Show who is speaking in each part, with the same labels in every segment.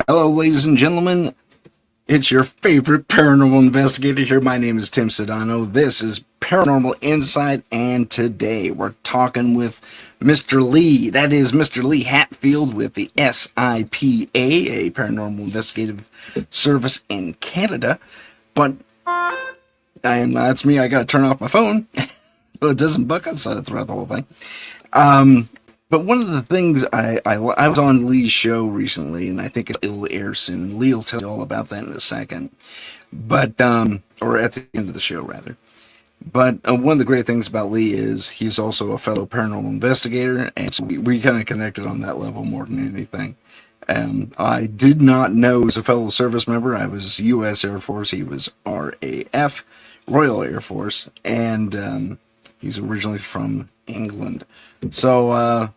Speaker 1: Hello, ladies and gentlemen. It's your favorite paranormal investigator here. My name is Tim Sudano. This is Paranormal Insight, and today we're talking with Mr. Lee. That is Mr. Lee Hatfield with the SIPA, a paranormal investigative service in Canada. But that's me. I got to turn off my phone so it doesn't buck us throughout the whole thing. But one of the things I was on Lee's show recently, and I think it'll air soon. Lee will tell you all about that in a second, but or at the end of the show rather. But one of the great things about Lee is he's also a fellow paranormal investigator, and so we kind of connected on that level more than anything. I did not know he was a fellow service member. I was U.S. Air Force. He was RAF, Royal Air Force, and he's originally from England. So,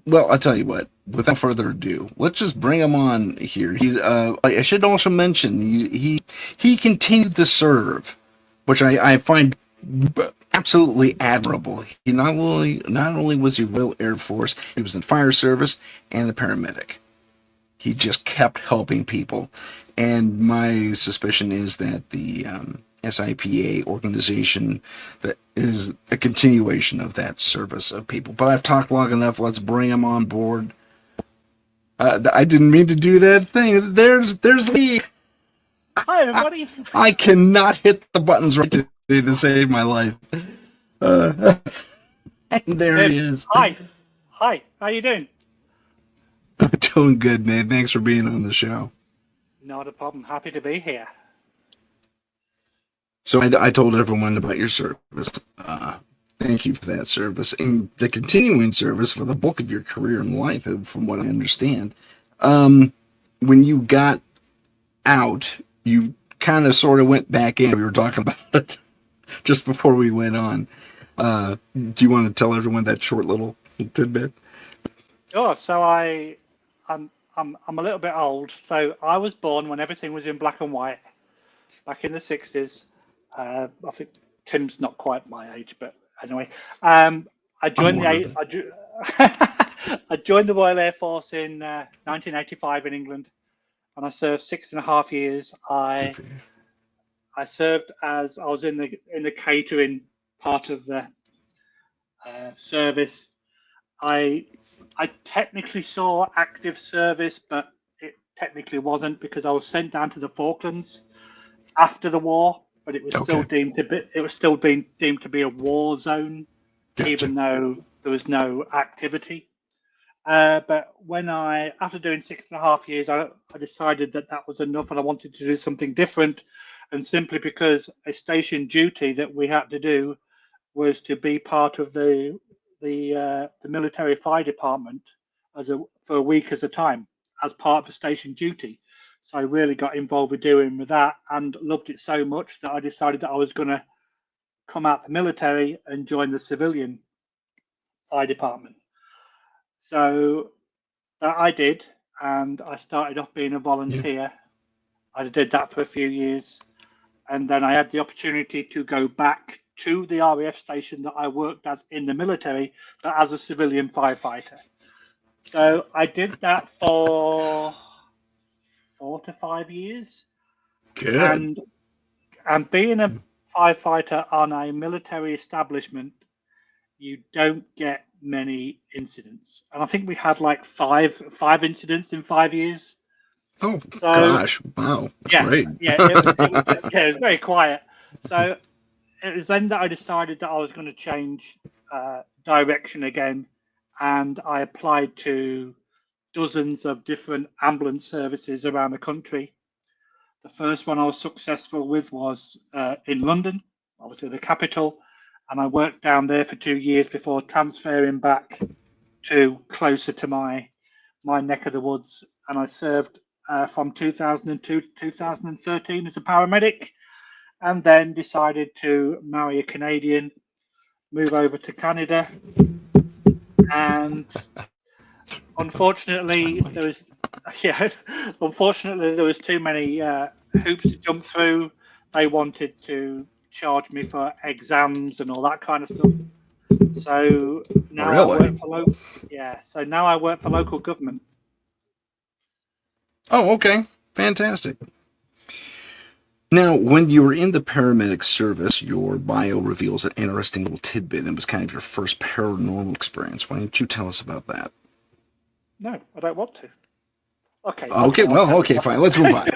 Speaker 1: well, I'll tell you what, without further ado, let's just bring him on here. I should also mention, he continued to serve, which I find absolutely admirable. He not only was he Royal Air Force, he was in the fire service and the paramedic. He just kept helping people. And my suspicion is that the SIPA organization that is a continuation of that service of people. But I've talked long enough. Let's bring him on board. I didn't mean to do that thing. There's Lee.
Speaker 2: Hi, everybody.
Speaker 1: I cannot hit the buttons right today to save my life. And there he is.
Speaker 2: Hi. How you doing?
Speaker 1: I'm doing good, man. Thanks for being on the show.
Speaker 2: Not a problem. Happy to be here.
Speaker 1: So I told everyone about your service. Thank you for that service and the continuing service for the bulk of your career in life, from what I understand. When you got out, you kind of sort of went back in. We were talking about it just before we went on. Do you want to tell everyone that short little tidbit?
Speaker 2: Sure. So I'm a little bit old. So I was born when everything was in black and white, back in the 60s. I think Tim's not quite my age, but anyway, I joined I joined the Royal Air Force in 1985 in England, and I served 6.5 years. I served as I was in the catering part of the service. I technically saw active service, but it technically wasn't because I was sent down to the Falklands after the war. But it was still deemed to be a war zone, even though there was no activity. But after doing 6.5 years, I decided that was enough, and I wanted to do something different. And simply because a station duty that we had to do was to be part of the military fire department for a week at a time as part of the station duty. So I really got involved with that and loved it so much that I decided that I was going to come out the military and join the civilian fire department. So that I did, and I started off being a volunteer. I did that for a few years, and then I had the opportunity to go back to the RAF station that I worked as in the military, but as a civilian firefighter. So I did that for 4 to 5 years.
Speaker 1: Good.
Speaker 2: And being a firefighter on a military establishment, you don't get many incidents. And I think we had like five incidents in 5 years.
Speaker 1: Oh, so, gosh. Wow. That's great.
Speaker 2: It was very quiet. So it was then that I decided that I was going to change direction again. And I applied to dozens of different ambulance services around the country. The first one I was successful with was in London, obviously the capital, and I worked down there for 2 years before transferring back to closer to my neck of the woods. And I served from 2002 to 2013 as a paramedic, and then decided to marry a Canadian, move over to Canada, and unfortunately, there was too many hoops to jump through. They wanted to charge me for exams and all that kind of stuff. So now I work for local government.
Speaker 1: Oh, okay. Fantastic. Now, when you were in the paramedic service, your bio reveals an interesting little tidbit. It was kind of your first paranormal experience. Why don't you tell us about that?
Speaker 2: No, I don't want to. Okay,
Speaker 1: Okay,
Speaker 2: I'll
Speaker 1: well,
Speaker 2: tell
Speaker 1: okay,
Speaker 2: you.
Speaker 1: fine. Let's move on.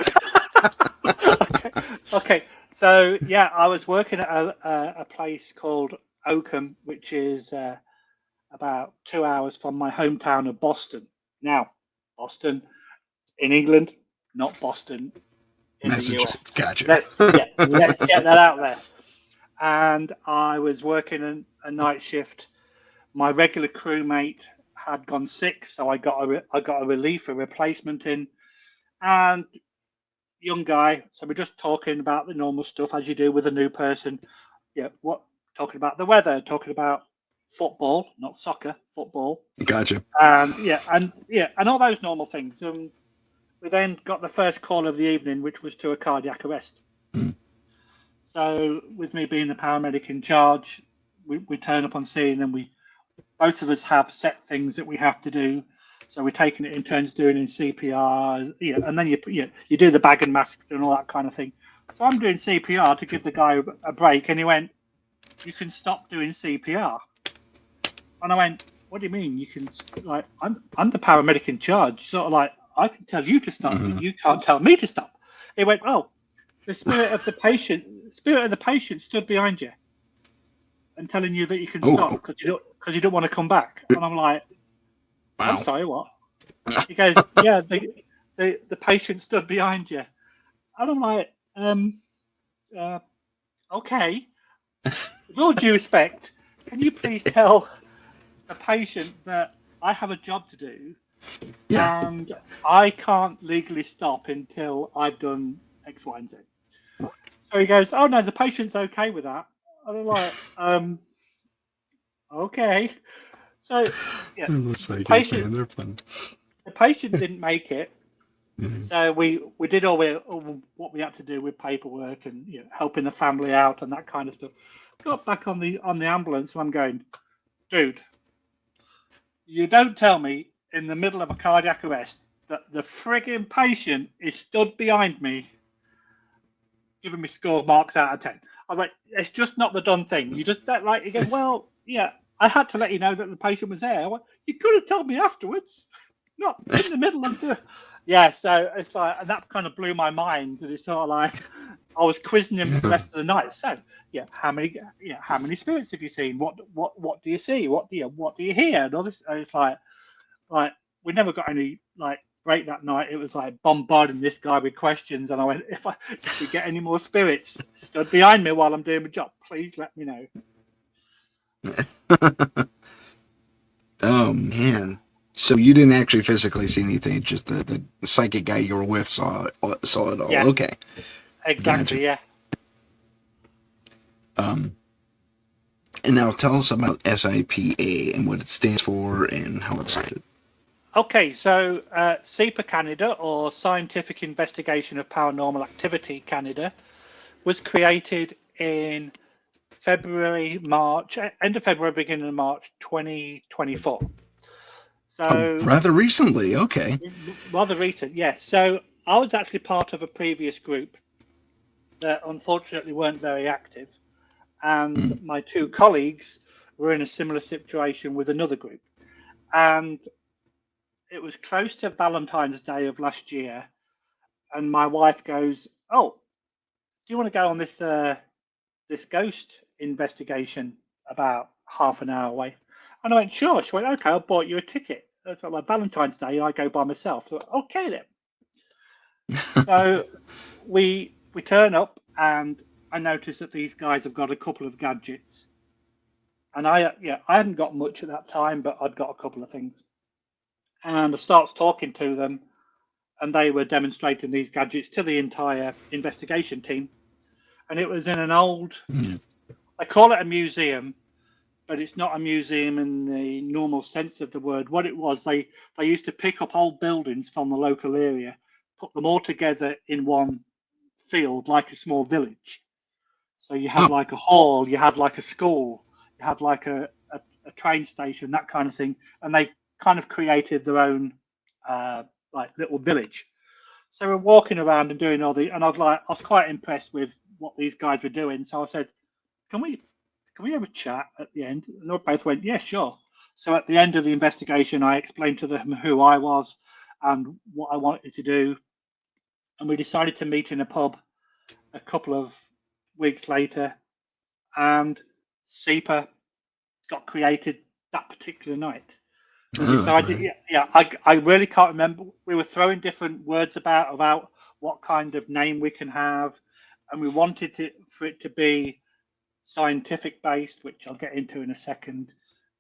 Speaker 2: Okay, okay. So yeah, I was working at a place called Oakham, which is about 2 hours from my hometown of Boston. Now, Boston in England, not Boston in the US.
Speaker 1: Massachusetts. Gotcha.
Speaker 2: Let's get that out there. And I was working a night shift. My regular crewmate had gone sick, so I got a relief, a replacement in, and young guy. So we're just talking about the normal stuff as you do with a new person. Yeah, what talking about the weather, talking about football, not soccer, football,
Speaker 1: Gotcha.
Speaker 2: and all those normal things. We then got the first call of the evening, which was to a cardiac arrest.
Speaker 1: Mm.
Speaker 2: So, with me being the paramedic in charge, we turn up on scene, and we both of us have set things that we have to do. So we're taking it in turns doing in CPR, and then you do the bag and masks and all that kind of thing. So I'm doing CPR to give the guy a break, and he went, "You can stop doing CPR." And I went, "What do you mean? You can like I'm the paramedic in charge, sort of like I can tell you to stop, but you can't tell me to stop." He went, "Oh, the spirit of the patient stood behind you and telling you that you can stop because you don't want to come back." And I'm like, "I'm
Speaker 1: Wow.
Speaker 2: sorry, what?" He goes, "Yeah, the patient stood behind you." And I'm like, okay. With all due respect, can you please tell the patient that I have a job to do
Speaker 1: Yeah.
Speaker 2: and I can't legally stop until I've done X, Y, and Z?" So he goes, "Oh no, the patient's okay with that." And I'm like, okay. So yeah,
Speaker 1: The
Speaker 2: the
Speaker 1: psychics,
Speaker 2: patient
Speaker 1: man, they're fun.
Speaker 2: the patient didn't make it.
Speaker 1: Mm.
Speaker 2: So we did all what we had to do with paperwork and helping the family out and that kind of stuff. Got back on the ambulance and I'm going, "Dude, you don't tell me in the middle of a cardiac arrest that the frigging patient is stood behind me giving me score marks out of 10." I'm like, "It's just not the done thing. You just don't like." He goes, "Well, yeah, I had to let you know that the patient was there." I went, "You could have told me afterwards, not in the middle of the." Yeah, so it's like, and that kind of blew my mind. And it's sort of like I was quizzing him for the rest of the night. So, how many spirits have you seen? What do you see? What do you hear? And all this. And it's like we never got any like break that night. It was like bombarding this guy with questions, and I went, if we get any more spirits stood behind me while I'm doing my job, please let me know."
Speaker 1: Oh man. So you didn't actually physically see anything, just the psychic guy you were with saw it all.
Speaker 2: Yeah,
Speaker 1: Okay. Gotcha.
Speaker 2: exactly. Yeah.
Speaker 1: Um and now tell us about SIPA and what it stands for and how it started.
Speaker 2: Okay, so SIPA Canada, or Scientific Investigation of Paranormal Activity Canada, was created in end of February, beginning of March 2024.
Speaker 1: Oh,
Speaker 2: So
Speaker 1: rather recently. Okay.
Speaker 2: rather recent, yes. So I was actually part of a previous group that unfortunately weren't very active, and
Speaker 1: Mm.
Speaker 2: my two colleagues were in a similar situation with another group. And it was close to Valentine's Day of last year, and my wife goes, "Oh, do you want to go on this ghost investigation about half an hour away?" And I went, "Sure." She went, "Okay, I bought you a ticket." It's like Valentine's Day, I go by myself. So, okay then. So we turn up, and I notice that these guys have got a couple of gadgets, and I hadn't got much at that time, but I'd got a couple of things, and I starts talking to them, and they were demonstrating these gadgets to the entire investigation team, and it was in an old,
Speaker 1: Mm.
Speaker 2: I call it a museum, but it's not a museum in the normal sense of the word. What it was, they used to pick up old buildings from the local area, put them all together in one field like a small village. So you had
Speaker 1: Oh.
Speaker 2: like a hall, you had like a school, you had like a train station, that kind of thing, and they kind of created their own like little village. So we're walking around and doing all the, and I was quite impressed with what these guys were doing. So I said, "Can we have a chat at the end?" And they both went, "Yeah, sure." So at the end of the investigation, I explained to them who I was and what I wanted to do, and we decided to meet in a pub a couple of weeks later, and SIPA got created that particular night. We decided, I really can't remember. We were throwing different words about what kind of name we can have, and we wanted for it to be scientific based, which I'll get into in a second.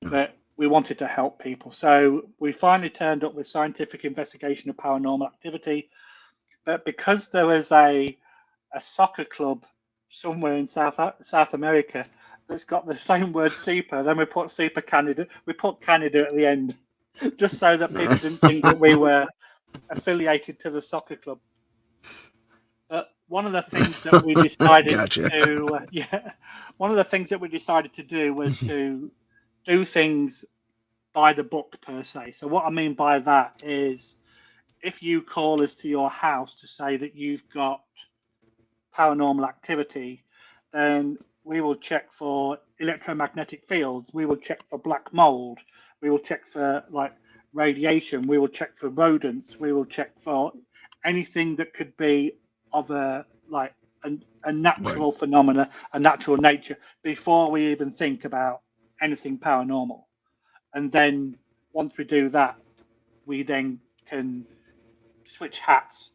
Speaker 2: But we wanted to help people, so we finally turned up with scientific investigation of paranormal activity. But because there was a soccer club somewhere in South America that's got the same word SIPA, then we put SIPA Canada. We put Canada at the end, just so that people didn't think that we were affiliated to the soccer club. But one of the things that we decided one of the things that we decided to do was to do things by the book per se. So what I mean by that is, if you call us to your house to say that you've got paranormal activity, then we will check for electromagnetic fields, we will check for black mold, we will check for like radiation, we will check for rodents, we will check for anything that could be of a natural phenomena, a natural nature, before we even think about anything paranormal. And then once we do that, we then can switch hats,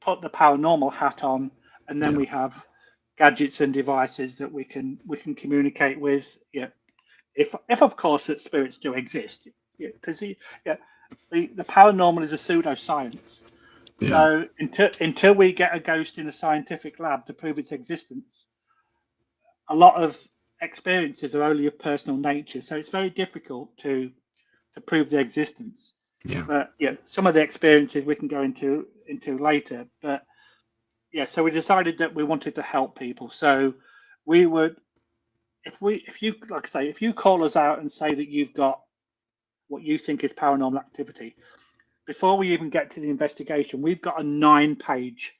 Speaker 2: put the paranormal hat on, and then we have gadgets and devices that we can communicate with. If of course that spirits do exist, because the paranormal is a pseudoscience. So until we get a ghost in a scientific lab to prove its existence, a lot of experiences are only of personal nature. So it's very difficult to prove their existence. But some of the experiences we can go into later. But so we decided that we wanted to help people. So we would, if you call us out and say that you've got what you think is paranormal activity, before we even get to the investigation, we've got a 9-page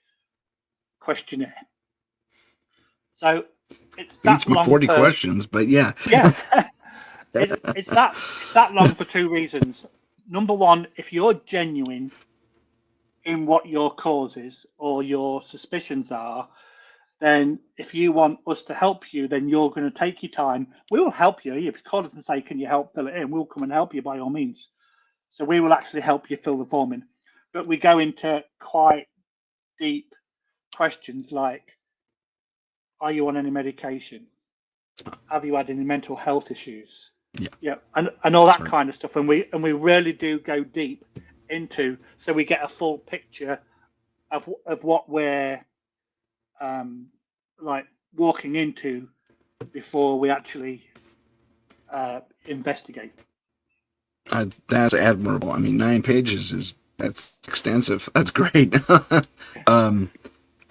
Speaker 2: questionnaire. So it's that
Speaker 1: beats my 40 questions, but yeah.
Speaker 2: It's that long for two reasons. Number one, if you're genuine in what your causes or your suspicions are, then if you want us to help you, then you're going to take your time. We will help you. If you call us and say, "Can you help fill it in?" we'll come and help you by all means. So we will actually help you fill the form in. But we go into quite deep questions like, are you on any medication? Have you had any mental health issues? And all that kind of stuff. And we really do go deep into, so we get a full picture of what we're walking into before we actually investigate.
Speaker 1: That's admirable. I mean, 9 pages that's extensive. That's great.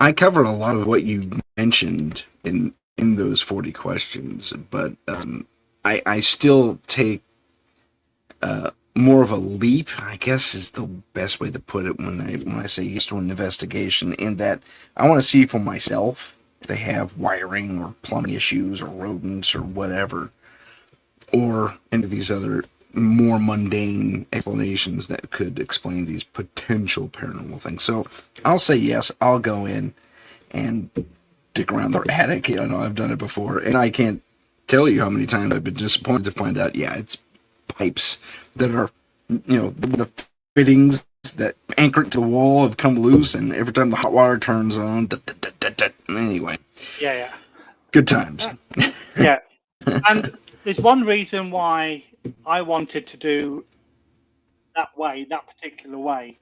Speaker 1: I covered a lot of what you mentioned in those 40 questions, but I still take more of a leap, I guess is the best way to put it when I say yes to an investigation, in that I want to see for myself if they have wiring or plumbing issues or rodents or whatever, or any of these other more mundane explanations that could explain these potential paranormal things. So I'll say yes, I'll go in and dig around their attic. I've done it before, and I can't tell you how many times I've been disappointed to find out, it's pipes that are, the fittings that anchor it to the wall have come loose, and every time the hot water turns on, anyway. Good times.
Speaker 2: And there's one reason why I wanted to do that particular way.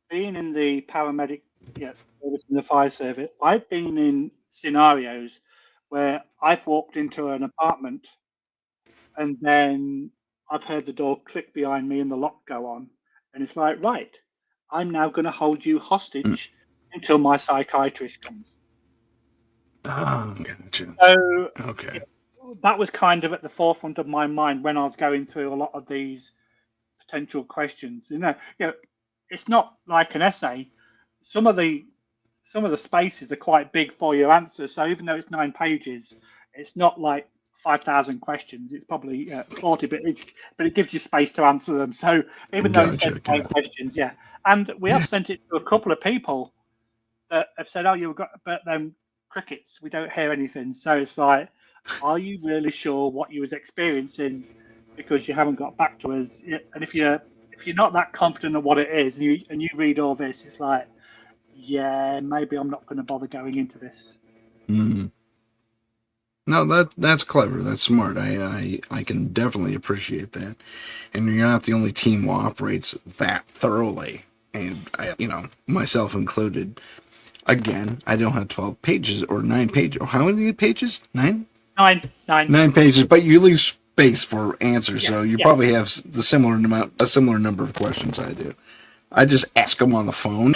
Speaker 2: Being in the paramedic service in the fire service, I've been in scenarios where I've walked into an apartment and then I've heard the door click behind me and the lock go on, and it's like, right, I'm now going to hold you hostage until my psychiatrist comes.
Speaker 1: Oh, gotcha.
Speaker 2: So
Speaker 1: okay.
Speaker 2: That was kind of at the forefront of my mind when I was going through a lot of these potential questions. It's not like an essay some of the spaces are quite big for your answers. So even though it's 9 pages, it's not like 5,000 questions. It's probably 40, but it gives you space to answer them. So even though it says 9 questions, yeah. And we have sent it to a couple of people that have said, "Oh, you've got," but then crickets. We don't hear anything. So it's like, are you really sure what you was experiencing? Because you haven't got back to us. And if you're not that confident of what it is, and you read all this, it's like, yeah, maybe I'm not going to bother going into this.
Speaker 1: Mm-hmm. No, that's clever. That's smart. I can definitely appreciate that. And you're not the only team who operates that thoroughly. And myself included. Again, I don't have 12 pages or 9 pages. Or how many pages? 9?
Speaker 2: 9.
Speaker 1: 9 pages, but you leave space for answers, so you probably have a similar number of questions I do. I just ask them on the phone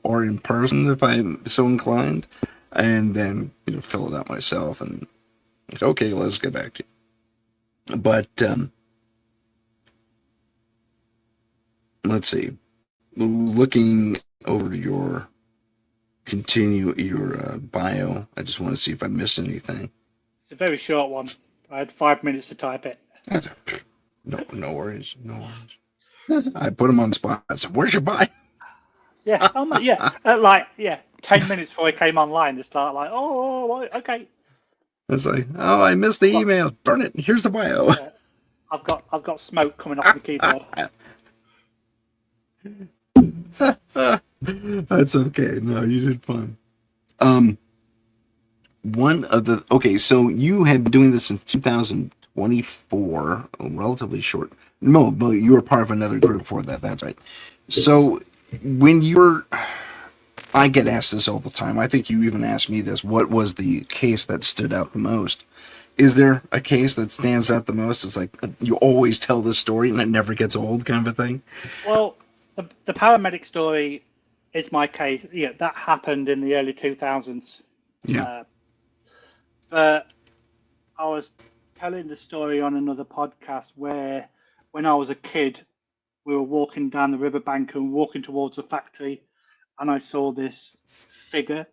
Speaker 1: or in person if I'm so inclined, and then fill it out myself. And it's okay. Let's get back to you. But let's see. Looking over your bio, I just want to see if I missed anything.
Speaker 2: It's a very short one. I had 5 minutes to type it.
Speaker 1: No worries. I put him on the spot. I said, "Where's your bio?"
Speaker 2: Yeah, 10 minutes before he came online, they start like, "Oh, okay."
Speaker 1: It's like, "Oh, I missed the email. Darn it! Here's the bio."
Speaker 2: Yeah. I've got smoke coming off the keyboard.
Speaker 1: That's okay. No, you did fine. So you have been doing this since 2024, relatively short. No, but you were part of another group before that. That's right. So I get asked this all the time. I think you even asked me this. What was the case that stood out the most? Is there a case that stands out the most? It's like you always tell this story and it never gets old, kind of a thing.
Speaker 2: Well, the paramedic story is my case. Yeah, that happened in the early 2000s.
Speaker 1: Yeah.
Speaker 2: But I was telling the story on another podcast where, when I was a kid, we were walking down the riverbank and walking towards the factory, and I saw this figure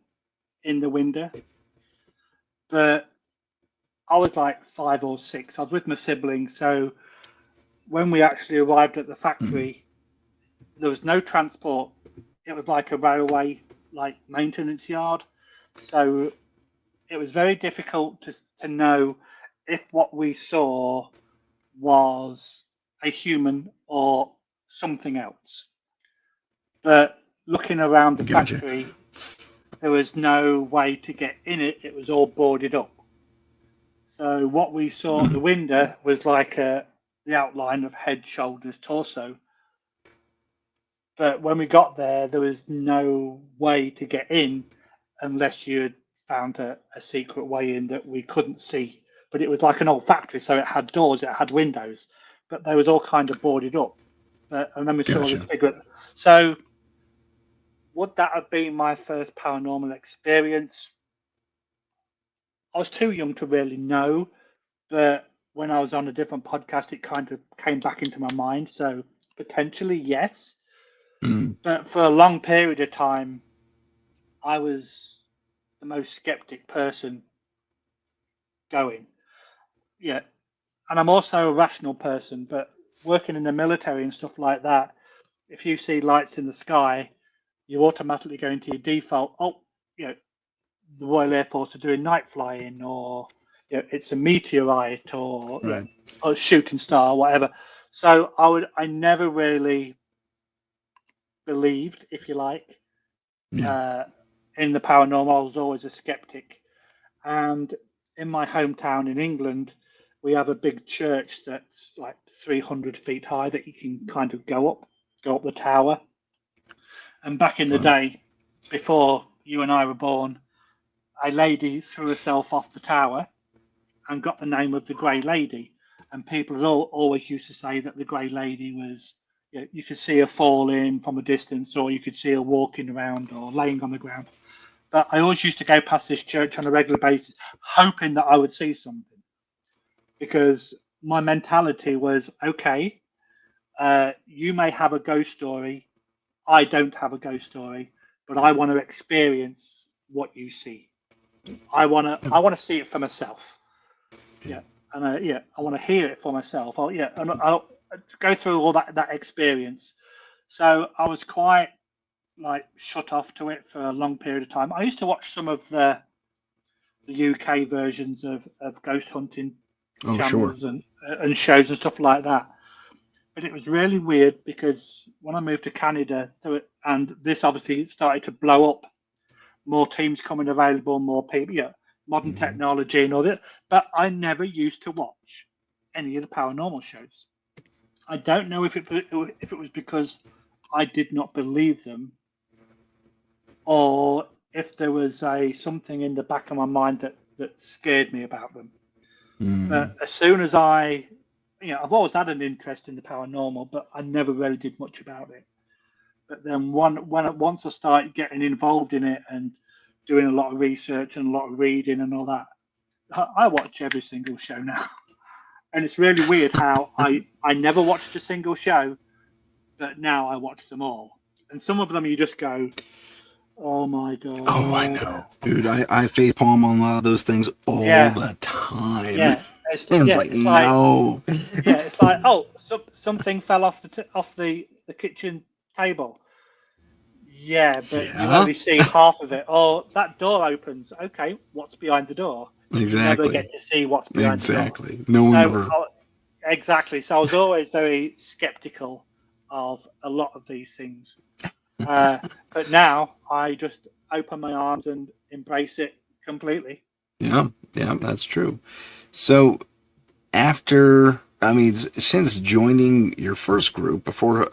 Speaker 2: in the window. But I was like 5 or 6. I was with my siblings, so when we actually arrived at the factory, there was no transport. It was like a railway, maintenance yard. So it was very difficult to know if what we saw was a human or something else. But looking around the factory, there was no way to get in it. It was all boarded up. So what we saw at the window was like the outline of head, shoulders, torso. But when we got there was no way to get in unless you had found a secret way in that we couldn't see. But it was like an old factory, so it had doors, it had windows, but they was all kind of boarded up. And then we saw this figure. So would that have been my first paranormal experience? I was too young to really know, but when I was on a different podcast, it kind of came back into my mind. So potentially, yes. But for a long period of time, I was the most skeptic person going. Yeah. And I'm also a rational person, but working in the military and stuff like that, if you see lights in the sky, you automatically go into your default, the Royal Air Force are doing night flying, or it's a meteorite, or or a shooting star, or whatever. So I never really believed, if you like, in the paranormal. I was always a skeptic. And in my hometown in England, we have a big church that's like 300 feet high that you can kind of go up the tower. And back in the day, before you and I were born, a lady threw herself off the tower and got the name of the Grey Lady. And people always used to say that the Grey Lady was, you could see her falling from a distance, or you could see her walking around or laying on the ground. But I always used to go past this church on a regular basis, hoping that I would see something. Because my mentality was, okay, you may have a ghost story. I don't have a ghost story, but I want to experience what you see. I want to see it for myself. Yeah, and I want to hear it for myself. I'll go through all that experience. So I was quite like shut off to it for a long period of time. I used to watch some of the UK versions of ghost hunting channels and shows and stuff like that. But it was really weird because when I moved to Canada, and this obviously started to blow up, more teams coming available, more people, modern technology and all that. But I never used to watch any of the paranormal shows. I don't know if it was because I did not believe them, or if there was something in the back of my mind that scared me about them. But as soon as I've always had an interest in the paranormal, but I never really did much about it. But then once I started getting involved in it and doing a lot of research and a lot of reading and all that, I watch every single show now. And it's really weird how I never watched a single show, but now I watch them all. And some of them you just go, oh my God.
Speaker 1: Oh, I know. Dude, I face palm on a lot of those things all the time.
Speaker 2: Yeah. It's
Speaker 1: like, no.
Speaker 2: It's like, something fell off the kitchen table. Yeah, but you only see half of it. Or that door opens. Okay, what's behind the door?
Speaker 1: Exactly.
Speaker 2: You never get to see what's behind the door.
Speaker 1: Exactly. No one ever.
Speaker 2: Exactly. So I was always very skeptical of a lot of these things. But now I just open my arms and embrace it completely.
Speaker 1: Yeah, that's true. So since joining your first group before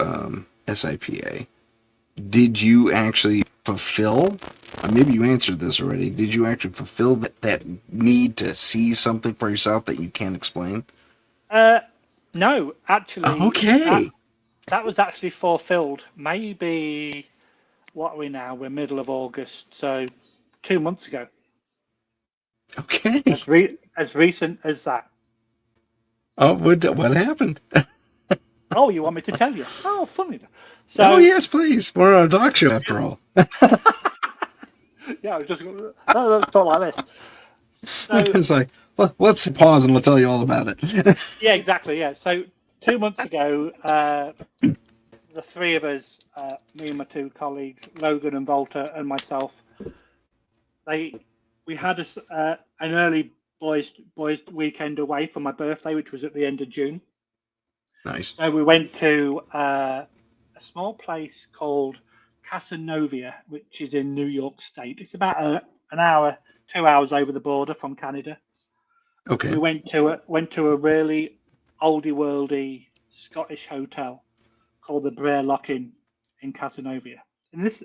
Speaker 1: SIPA, did you actually fulfill, maybe you answered this already, did you actually fulfill that need to see something for yourself that you can't explain?
Speaker 2: No, actually.
Speaker 1: Okay.
Speaker 2: That was actually fulfilled. Maybe, what are we now? We're middle of August, so 2 months ago.
Speaker 1: Okay.
Speaker 2: As recent as that.
Speaker 1: Oh, what happened?
Speaker 2: Oh, you want me to tell you? Oh, funny. So,
Speaker 1: yes, please. We're on a dog show after all.
Speaker 2: Yeah, I was just talk like this. So,
Speaker 1: it's like, let's pause and we'll tell you all about it.
Speaker 2: Yeah, exactly. Yeah. So 2 months ago, the three of us, me and my two colleagues, Logan and Valter, and myself, we had an early boys weekend away for my birthday, which was at the end of June.
Speaker 1: Nice.
Speaker 2: So we went to a small place called Casanova, which is in New York State. It's about an hour, 2 hours over the border from Canada.
Speaker 1: Okay.
Speaker 2: We went to a really oldie worldy Scottish hotel called the Brit in Casanova, and this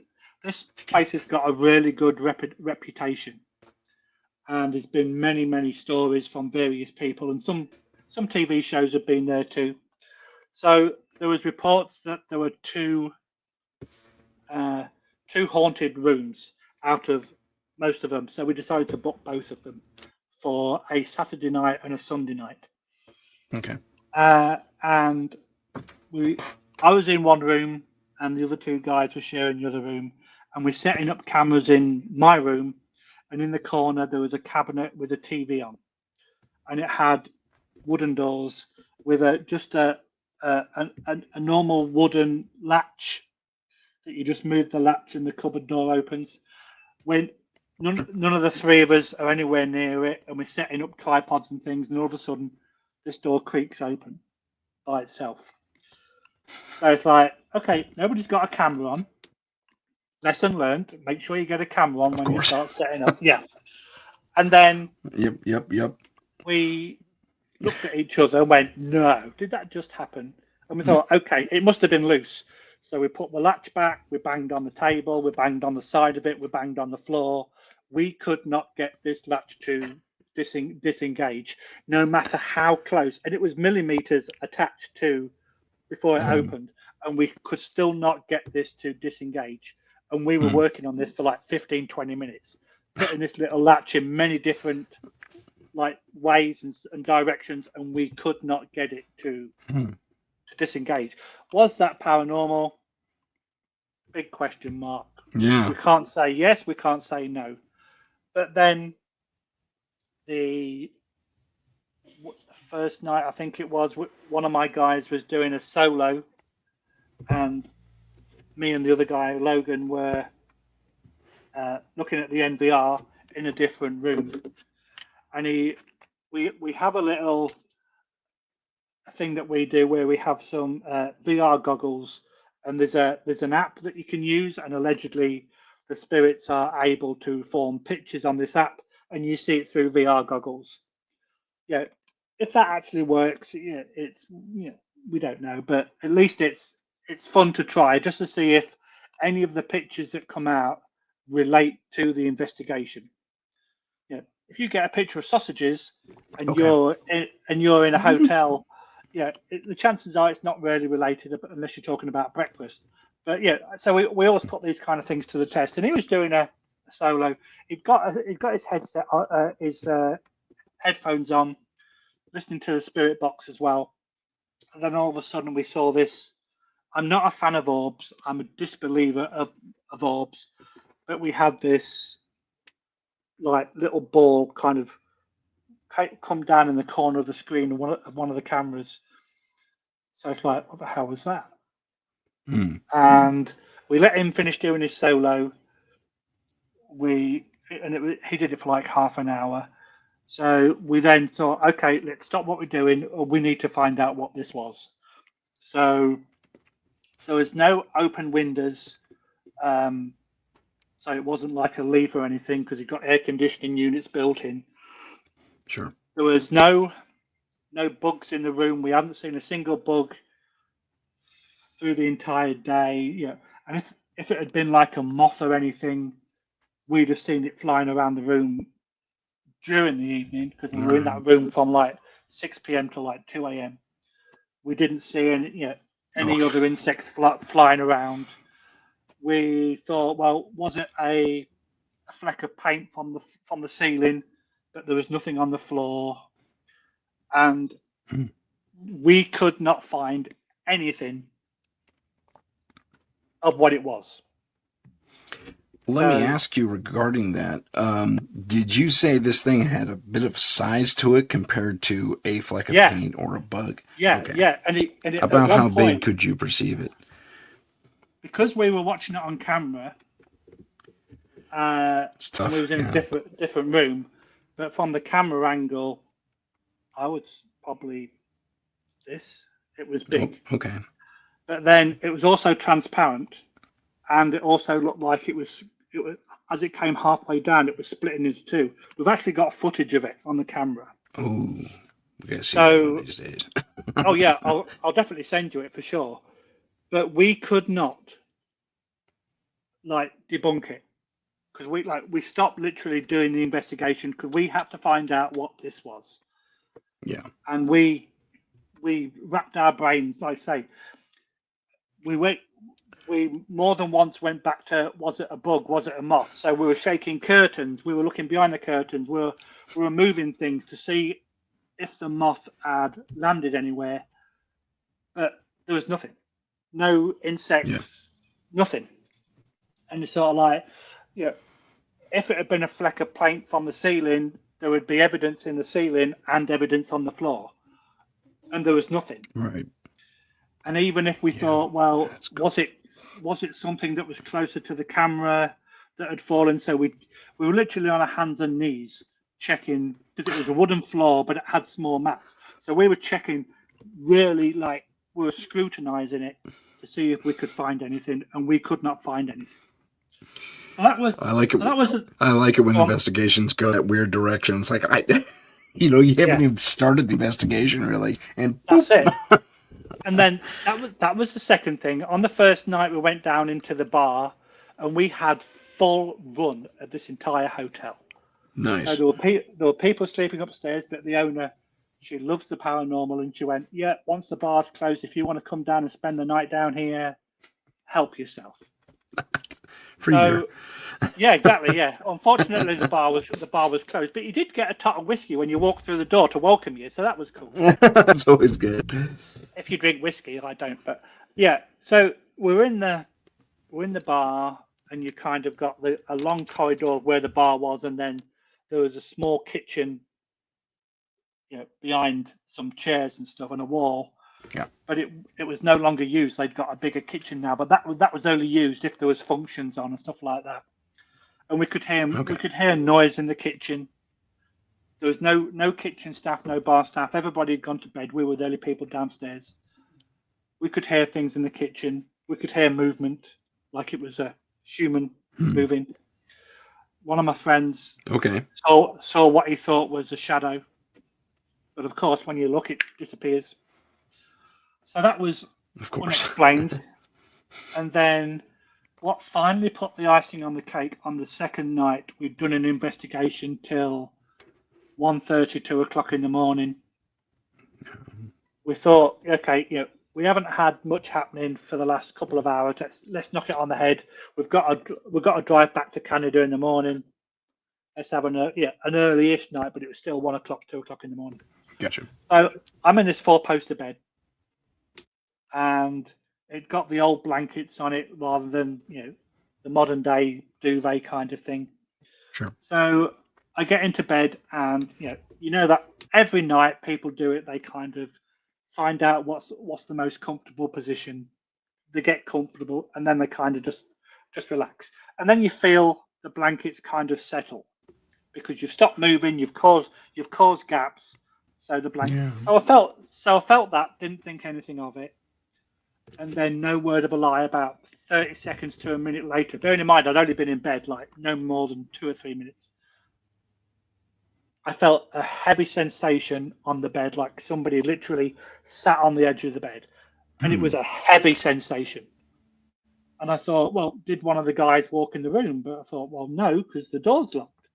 Speaker 2: place has got a really good reputation. And there's been many stories from various people, and some TV shows have been there too. So there was reports that there were two haunted rooms out of most of them. So we decided to book both of them for a Saturday night and a Sunday night.
Speaker 1: Okay.
Speaker 2: And I was in one room, and the other two guys were sharing the other room, and we're setting up cameras in my room. And in the corner, there was a cabinet with a TV on, and it had wooden doors with just a normal wooden latch that you just move the latch and the cupboard door opens. When none of the three of us are anywhere near it, and we're setting up tripods and things, and all of a sudden, this door creaks open by itself. So it's like, okay, nobody's got a camera on. Lesson learned. Make sure you get a camera on when you start setting up. Yeah. And then
Speaker 1: Yep.
Speaker 2: We looked at each other and went, no, did that just happen? And we thought, okay, it must have been loose. So we put the latch back, we banged on the table, we banged on the side of it, we banged on the floor. We could not get this latch to disengage, no matter how close. And it was millimeters attached to before it opened. And we could still not get this to disengage. And we were working on this for like 15, 20 minutes, putting this little latch in many different ways and directions, and we could not get it to disengage. Was that paranormal? big question mark.
Speaker 1: Yeah.
Speaker 2: We can't say yes, we can't say no. But then the first night, I think it was, one of my guys was doing a solo, and me and the other guy, Logan, were looking at the NVR in a different room. And we have a little thing that we do where we have some VR goggles, and there's an app that you can use, and allegedly the spirits are able to form pictures on this app, and you see it through VR goggles. Yeah, if that actually works, it's we don't know, but at least it's fun to try just to see if any of the pictures that come out relate to the investigation. If you get a picture of sausages and you're in a hotel, the chances are it's not really related unless you're talking about breakfast. But so we always put these kind of things to the test. And he was doing a solo. He'd got his headset, his headphones on, listening to the spirit box as well. And then all of a sudden we saw this. I'm not a fan of orbs. I'm a disbeliever of orbs. But we had this like little ball kind of come down in the corner of the screen of one of the cameras. So it's like, what the hell was that? And we let him finish doing his solo. He did it for like half an hour. So we then thought, okay, let's stop what we're doing. We need to find out what this was. So there was no open windows. So it wasn't like a leaf or anything because it got air conditioning units built in.
Speaker 1: Sure.
Speaker 2: There was no bugs in the room. We haven't seen a single bug through the entire day. And if it had been like a moth or anything, we'd have seen it flying around the room during the evening because we were in that room from like 6 p.m. to like 2 a.m. We didn't see any other insects flying around. We thought, well, was it a fleck of paint from the ceiling? But there was nothing on the floor, and we could not find anything of what it was.
Speaker 1: Let me ask you regarding that. Did you say this thing had a bit of size to it compared to a fleck of paint or a bug?
Speaker 2: Yeah, okay. Yeah. And
Speaker 1: about how big could you perceive it?
Speaker 2: Because we were watching it on camera,
Speaker 1: it's tough,
Speaker 2: and we was in a different room, but from the camera angle, I would probably this. It was big.
Speaker 1: Oh, okay.
Speaker 2: But then it was also transparent, and it also looked like it was as it came halfway down, it was splitting into two. We've actually got footage of it on the camera.
Speaker 1: Oh, we gotta see that one these days.
Speaker 2: Oh yeah, I'll definitely send you it for sure. But we could not debunk it because we stopped literally doing the investigation because we had to find out what this was.
Speaker 1: Yeah.
Speaker 2: And we wrapped our brains, like I say, we more than once went back to, was it a bug? Was it a moth? So we were shaking curtains. We were looking behind the curtains. We were moving things to see if the moth had landed anywhere. But there was nothing. No insects, nothing. And it's sort of like, if it had been a fleck of paint from the ceiling, there would be evidence in the ceiling and evidence on the floor. And there was nothing.
Speaker 1: Right.
Speaker 2: And even if we thought, well, was it something that was closer to the camera that had fallen? So we were literally on our hands and knees checking because it was a wooden floor, but it had small mats. So we were checking really we were scrutinizing it to see if we could find anything, and we could not find anything. So that was. I like it.
Speaker 1: I like it when investigations go that weird direction. It's like you haven't even started the investigation really, and
Speaker 2: that's it. And then that was the second thing. On the first night, we went down into the bar, and we had full run of this entire hotel.
Speaker 1: Nice.
Speaker 2: So there were people sleeping upstairs, but the owner, she loves the paranormal, and she went, "Yeah, once the bar's closed, if you want to come down and spend the night down here, help yourself."
Speaker 1: Free beer.
Speaker 2: Yeah, exactly. Yeah. Unfortunately, the bar was closed, but you did get a tot of whiskey when you walked through the door to welcome you, so that was cool.
Speaker 1: That's always good.
Speaker 2: If you drink whiskey, I don't, but yeah. So we were in the we're in the bar, and you kind of got a long corridor where the bar was, and then there was a small kitchen, behind some chairs and stuff on a wall.
Speaker 1: Yeah.
Speaker 2: But it was no longer used. They'd got a bigger kitchen now, but that was only used if there was functions on and stuff like that. And we could hear noise in the kitchen. There was no kitchen staff, no bar staff. Everybody had gone to bed. We were the only people downstairs. We could hear things in the kitchen. We could hear movement, like it was a human moving. One of my friends saw what he thought was a shadow. But of course, when you look, it disappears. So that was unexplained. And then what finally put the icing on the cake, on the second night, we'd done an investigation till 1:30, 2 o'clock in the morning. We thought, okay, we haven't had much happening for the last couple of hours. Let's knock it on the head. We've got to drive back to Canada in the morning. Let's have an early-ish night, but it was still 1 o'clock, 2 o'clock in the morning.
Speaker 1: Gotcha.
Speaker 2: So I'm in this 4-poster bed, and it got the old blankets on it rather than the modern day duvet kind of thing.
Speaker 1: Sure.
Speaker 2: So I get into bed, and that every night people do it. They kind of find out what's the most comfortable position. They get comfortable, and then they kind of just relax, and then you feel the blankets kind of settle because you've stopped moving. You've caused gaps. So the blanket. Yeah. So I felt that. Didn't think anything of it. And then, no word of a lie, about 30 seconds to a minute later, bearing in mind I'd only been in bed like no more than 2 or 3 minutes, I felt a heavy sensation on the bed, like somebody literally sat on the edge of the bed. And it was a heavy sensation. And I thought, well, did one of the guys walk in the room? But I thought, well, no, because the door's locked.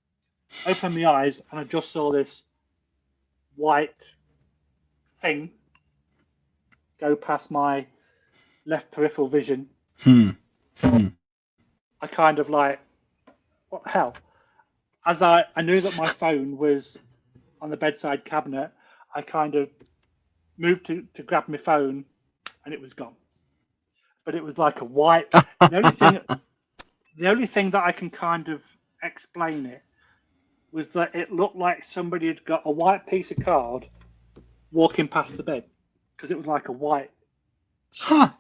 Speaker 2: Opened my eyes, and I just saw this white thing go past my left peripheral vision. I kind of like, what the hell? As I knew that my phone was on the bedside cabinet, I kind of moved to grab my phone, and it was gone. But it was like a white. The only thing that I can kind of explain it was that it looked like somebody had got a white piece of card walking past the bed, because it was like a white. And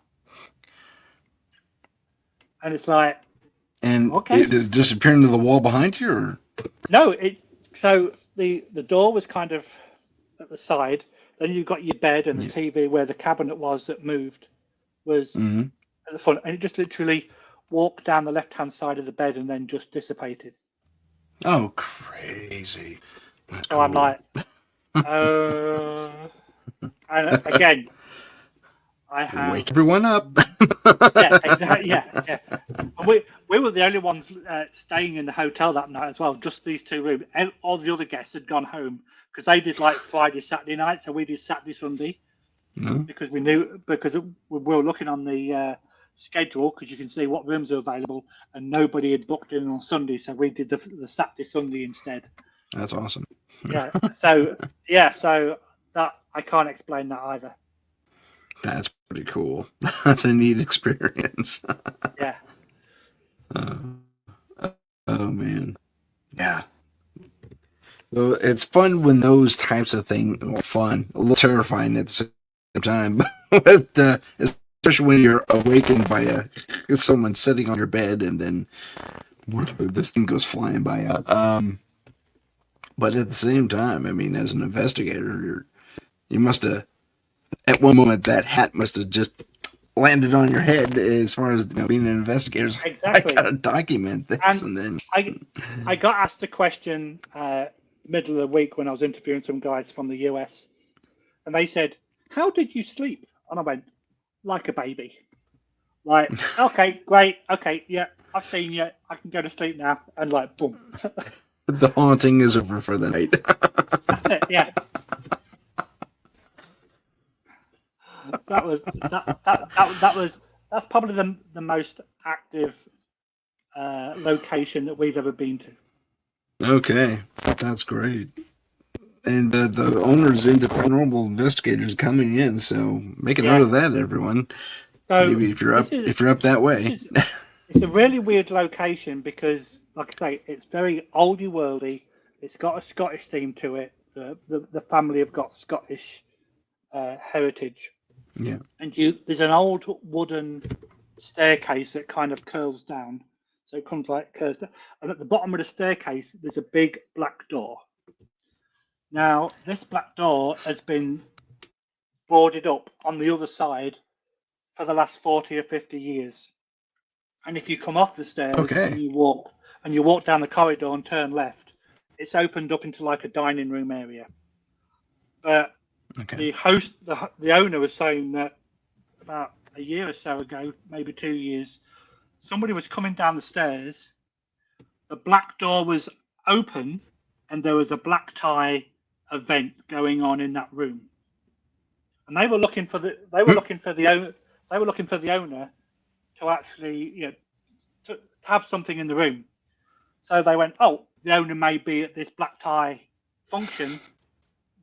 Speaker 2: it's like,
Speaker 1: and
Speaker 2: okay.
Speaker 1: Did it disappear into the wall behind you, or?
Speaker 2: No, so the door was kind of at the side. Then you've got your bed and the TV where the cabinet was that moved was at the front, and it just literally walked down the left-hand side of the bed and then just dissipated.
Speaker 1: Oh, crazy!
Speaker 2: So I'm like, and again, I have
Speaker 1: wake everyone up.
Speaker 2: Yeah, exactly. Yeah. And we were the only ones staying in the hotel that night as well. Just these two rooms. All the other guests had gone home because they did like Friday, Saturday night. So we did Saturday, Sunday because we were looking on the schedule because you can see what rooms are available, and nobody had booked in on Sunday, so we did the Saturday, Sunday instead.
Speaker 1: That's awesome.
Speaker 2: So that I can't explain that either.
Speaker 1: That's pretty cool. That's a neat experience.
Speaker 2: Yeah.
Speaker 1: Oh man. Yeah. So it's fun when those types of things are fun. A little terrifying at the same time. But especially when you're awakened by someone sitting on your bed and then this thing goes flying by out. But at the same time, I mean, as an investigator, you must have, at one moment, that hat must have just landed on your head as far as being an investigator.
Speaker 2: Exactly.
Speaker 1: I got to document this. And then
Speaker 2: I got asked a question middle of the week when I was interviewing some guys from the US. And they said, how did you sleep? And I went, like a baby. Like, okay, great. Okay, yeah, I've seen you. I can go to sleep now. And like, boom.
Speaker 1: The haunting is over for the night.
Speaker 2: That's it, yeah. So that's probably the most active location that we've ever been to.
Speaker 1: Okay, that's great. And the owner's into paranormal investigators coming in, so make a note of that, everyone. So maybe if you're up that way.
Speaker 2: it's a really weird location because, like I say, it's very oldie worldy. It's got a Scottish theme to it. The family have got Scottish heritage,
Speaker 1: Yeah.
Speaker 2: and there's an old wooden staircase that kind of curls down. So it comes like curves down, and at the bottom of the staircase there's a big black door. Now this black door has been boarded up on the other side for the last 40 or 50 years. And if you come off the stairs
Speaker 1: Okay.
Speaker 2: and you walk down the corridor and turn left, it's opened up into like a dining room area. But
Speaker 1: Okay.
Speaker 2: the host, the owner, was saying that about a year or so ago, maybe 2 years, somebody was coming down the stairs. The black door was open, and there was a black tie event going on in that room. And they were looking for the owner to actually, to have something in the room. So they went, oh, the owner may be at this black tie function.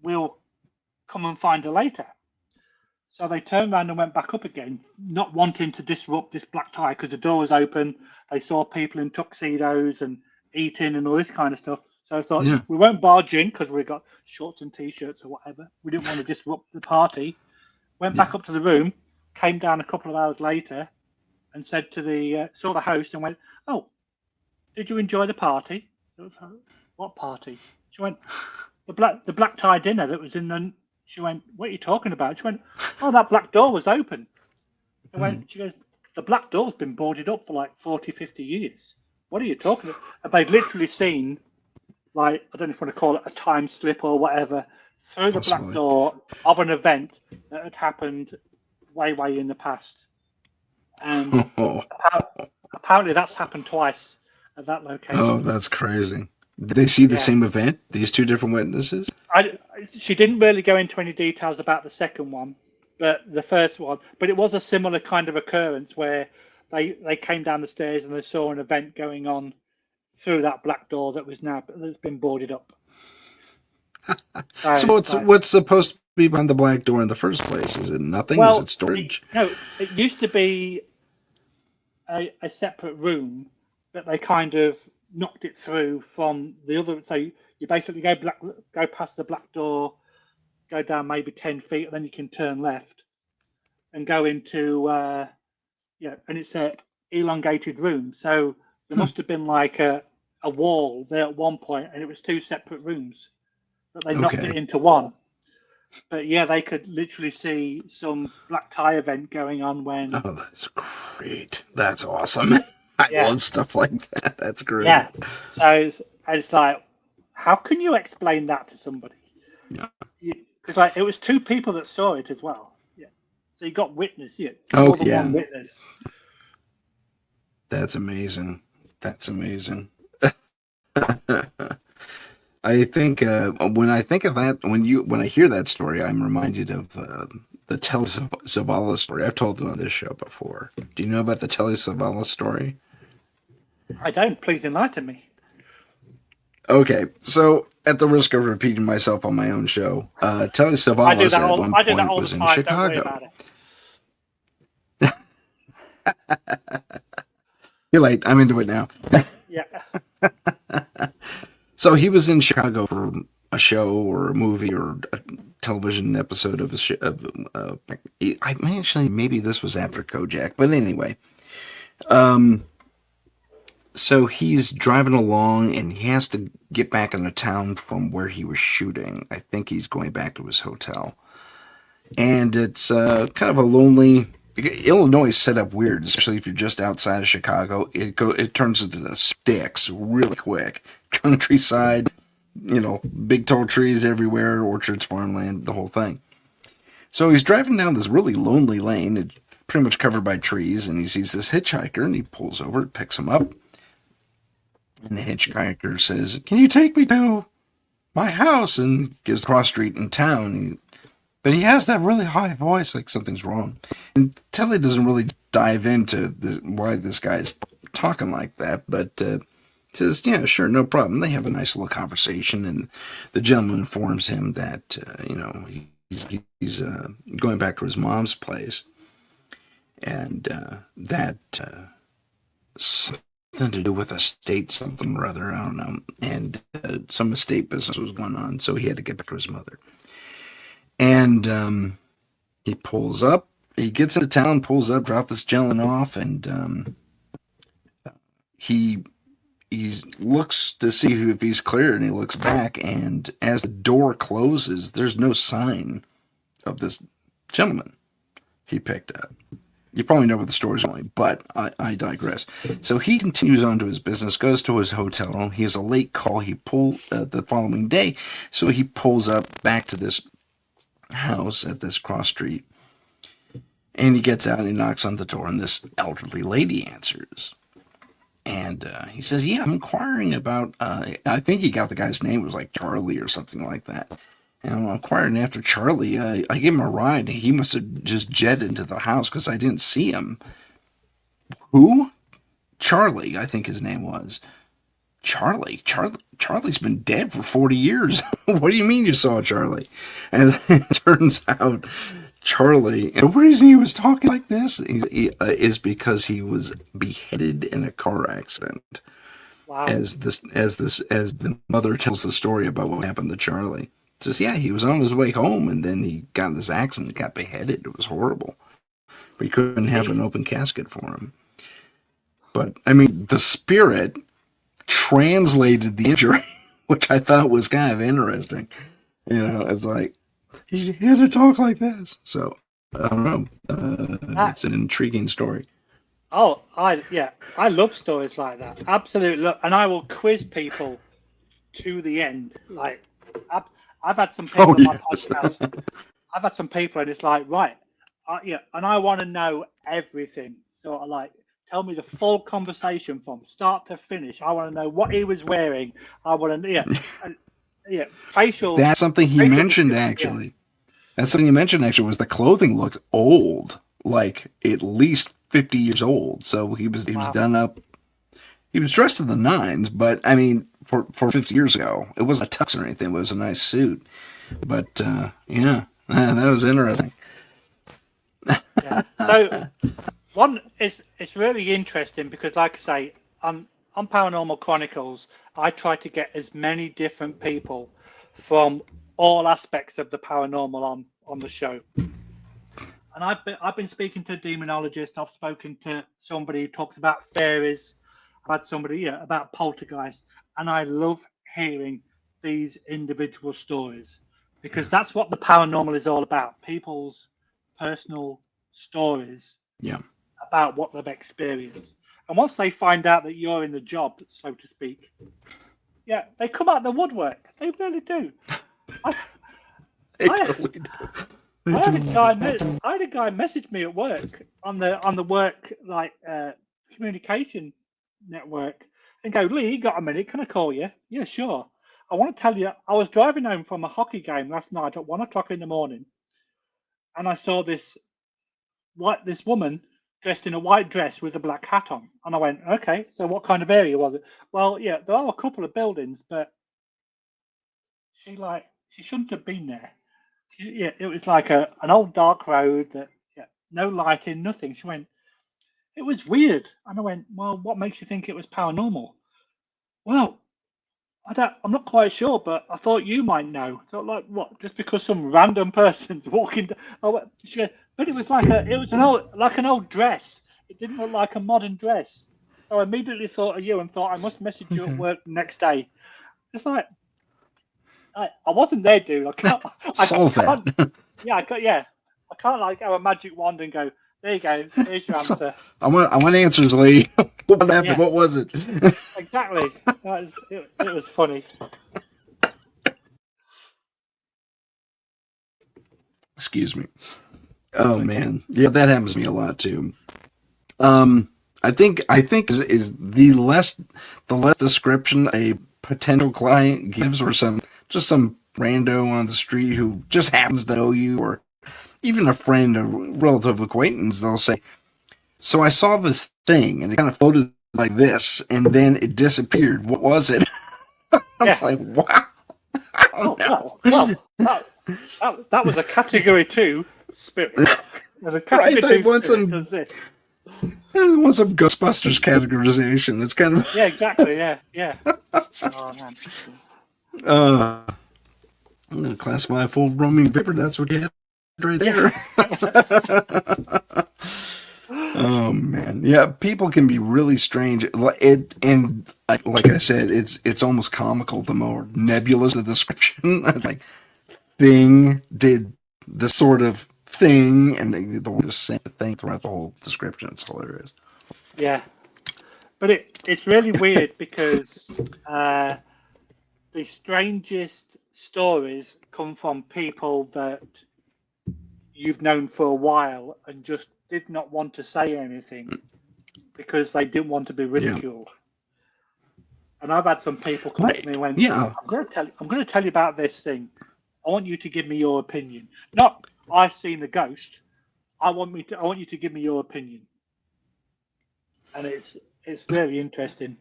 Speaker 2: We'll come and find her later. So they turned around and went back up again, not wanting to disrupt this black tie because the door was open. They saw people in tuxedos and eating and all this kind of stuff. So I thought, we won't barge in because we've got shorts and T-shirts or whatever. We didn't want to disrupt the party. Went back up to the room, came down a couple of hours later and said to saw the host and went, oh, did you enjoy the party? What party? She went, the black tie dinner that was in the... She went, what are you talking about? She went, oh, that black door was open. She goes, the black door's been boarded up for like 40, 50 years. What are you talking about? And they'd literally seen, like, I don't know if you want to call it a time slip or whatever, through the black door of an event that had happened way, way in the past. And apparently that's happened twice at that location.
Speaker 1: Oh, that's crazy. Did they see the same event? These two different witnesses?
Speaker 2: She didn't really go into any details about the second one, but the first one. But it was a similar kind of occurrence where they came down the stairs and they saw an event going on through that black door that's been boarded up.
Speaker 1: So what's supposed to be behind the black door in the first place? Is it nothing?
Speaker 2: Well,
Speaker 1: is it storage?
Speaker 2: It used to be a separate room, but they kind of knocked it through from the other. So you basically go past the black door, go down maybe 10 feet, and then you can turn left and go into and it's a elongated room. So there must have been like a wall there at one point, and it was two separate rooms, but they knocked it into one. But yeah, they could literally see some black tie event going on when.
Speaker 1: Oh, that's great! That's awesome. I love stuff like that. That's great.
Speaker 2: Yeah. So it's like, how can you explain that to somebody?
Speaker 1: Yeah.
Speaker 2: Because like it was two people that saw it as well. Yeah. So you got witness. Yeah.
Speaker 1: Oh,
Speaker 2: one witness.
Speaker 1: That's amazing. That's amazing. I think when I think of that, when I hear that story, I'm reminded of the Telly Savalas story. I've told it on this show before. Do you know about the Telly Savalas story?
Speaker 2: I don't. Please enlighten me.
Speaker 1: Okay, so at the risk of repeating myself on my own show, Telly Savalas at one point was in Chicago. You're late. I'm into it now.
Speaker 2: Yeah.
Speaker 1: So he was in Chicago for a show or a movie or a television episode of a show. Maybe this was after Kojak, but anyway. So he's driving along and he has to get back into town from where he was shooting. I think he's going back to his hotel. And it's kind of a lonely... Illinois is set up weird, especially if you're just outside of Chicago. It turns into the sticks really quick. Countryside, big tall trees everywhere, orchards, farmland, the whole thing. So he's driving down this really lonely lane, it's pretty much covered by trees, and he sees this hitchhiker, and he pulls over, picks him up, and the hitchhiker says, "Can you take me to my house?" and gives the cross street in town. But he has that really high voice, like something's wrong. And Telly doesn't really dive into why this guy's talking like that, but says, yeah, sure, no problem. They have a nice little conversation, and the gentleman informs him that, he's going back to his mom's place, and that something to do with estate, something or other, I don't know. And some estate business was going on, so he had to get back to his mother. And he pulls up, he gets into town, pulls up, drops this gentleman off, and he looks to see if he's clear, and he looks back, and as the door closes, there's no sign of this gentleman he picked up. You probably know where the story's going, but I digress. So he continues on to his business, goes to his hotel. He has a late call. He pulled the following day, so he pulls up back to this house at this cross street, and he gets out and he knocks on the door, and this elderly lady answers. And he says, yeah, I'm inquiring about, I think he got the guy's name, it was like Charlie or something like that. And I'm inquiring after Charlie. I gave him a ride. He must have just jetted into the house because I didn't see him. Who? Charlie, I think his name was. Charlie's been dead for 40 years. What do you mean you saw Charlie? And it turns out Charlie, and the reason he was talking like this is because he was beheaded in a car accident.
Speaker 2: Wow.
Speaker 1: As the mother tells the story about what happened to Charlie. Says, yeah, he was on his way home, and then he got in this accident and got beheaded. It was horrible. But he couldn't have an open casket for him. But, I mean, the spirit translated the injury, which I thought was kind of interesting. You know, it's like, he had to talk like this. So, I don't know. It's an intriguing story.
Speaker 2: Oh, I love stories like that. Absolutely. And I will quiz people to the end. Like, I've had some people on my podcast. I've had some people, and it's like, right, and I want to know everything. So I like, tell me the full conversation from start to finish. I want to know what he was wearing. I want to, facial.
Speaker 1: That's something he mentioned, actually. Yeah. That's something he mentioned, actually, was the clothing looked old, like at least 50 years old. So he was done up. He was dressed in the nines, but I mean, for 50 years ago, it wasn't a tux or anything. It was a nice suit. But that was interesting.
Speaker 2: Yeah. So it's really interesting because, like I say, on Paranormal Chronicles, I try to get as many different people from all aspects of the paranormal on the show. And I've been speaking to a demonologist. I've spoken to somebody who talks about fairies. I've had somebody about poltergeist, and I love hearing these individual stories because that's what the paranormal is all about. People's personal stories about what they've experienced. And once they find out that you're in the job, so to speak, they come out of the woodwork. They really do. I had a guy message me at work on the work communication network and go, Lee, you got a minute? Can I call you? Yeah, sure. I want to tell you, I was driving home from a hockey game last night at 1:00 in the morning, and I saw this woman dressed in a white dress with a black hat on, and I went, okay, so what kind of area was it? Well, there are a couple of buildings, but she shouldn't have been there. It was like an old dark road that no lighting, nothing. She went, it was weird. And I went, well, what makes you think it was paranormal? Well, I'm not quite sure, but I thought you might know. So like, what? Just because some random person's walking down? She goes, but it was an old dress. It didn't look like a modern dress. So I immediately thought of you and thought I must message you at work the next day. It's like, I wasn't there, dude. I can't solve that. I can't like have a magic wand and go, there you go, here's your answer. I
Speaker 1: want answers, Lee. What happened? Yeah. What was it?
Speaker 2: Exactly. It was funny.
Speaker 1: Excuse me. Oh man, yeah, that happens to me a lot too. I think is the less description a potential client gives, or some rando on the street who just happens to know you, or even a friend, a relative acquaintance, they'll say, so I saw this thing and it kind of floated like this and then it disappeared. What was it? I was like, wow.
Speaker 2: That was a category 2 spirit. There's a category 2 spirit.
Speaker 1: Want some Ghostbusters categorization. It's kind of
Speaker 2: Yeah, exactly. Yeah. Oh man.
Speaker 1: I'm gonna classify a full roaming vapor. That's what you had right there. Oh man, yeah. People can be really strange. Like I said, it's almost comical. The more nebulous the description, it's like thing did the sort of thing, and the one just saying the thing throughout the whole description. It's hilarious.
Speaker 2: Yeah, but it's really weird because the strangest stories come from people that you've known for a while and just did not want to say anything because they didn't want to be ridiculed. Yeah. And I've had some people come up to me and went,
Speaker 1: yeah.
Speaker 2: I'm going to tell you about this thing. I want you to give me your opinion. Not I've seen the ghost. I want you to give me your opinion. And it's very interesting.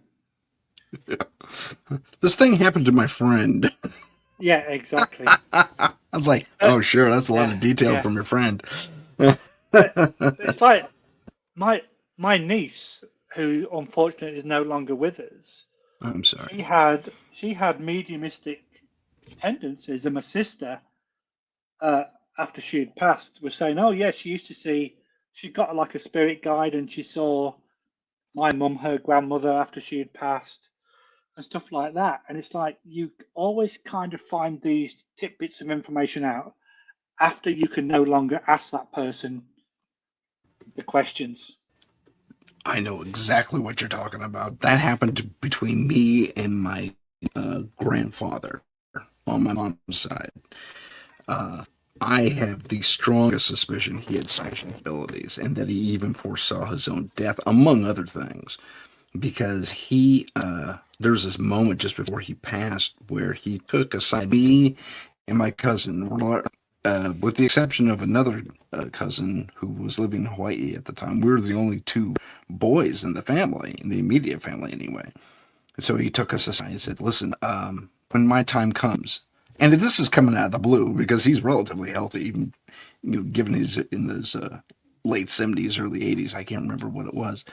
Speaker 1: Yeah. This thing happened to my friend.
Speaker 2: Yeah, exactly.
Speaker 1: I was like, oh, sure, that's a lot of detail from your friend.
Speaker 2: It's like my niece, who unfortunately is no longer with us.
Speaker 1: I'm sorry.
Speaker 2: She had mediumistic tendencies, and my sister, after she had passed, was saying, oh yeah, she used to see. She got like a spirit guide, and she saw my mum, her grandmother, after she had passed, and stuff like that. And it's like you always kind of find these tidbits of information out after you can no longer ask that person the questions.
Speaker 1: I know exactly what you're talking about. That happened between me and my grandfather on my mom's side. I have the strongest suspicion he had psychic abilities and that he even foresaw his own death, among other things, because there was this moment just before he passed where he took aside me and my cousin, with the exception of another cousin who was living in Hawaii at the time. We were the only two boys in the family, in the immediate family anyway. And so he took us aside and said, listen, when my time comes, and this is coming out of the blue because he's relatively healthy, even, given he's in his late 70s, early 80s. I can't remember what it was.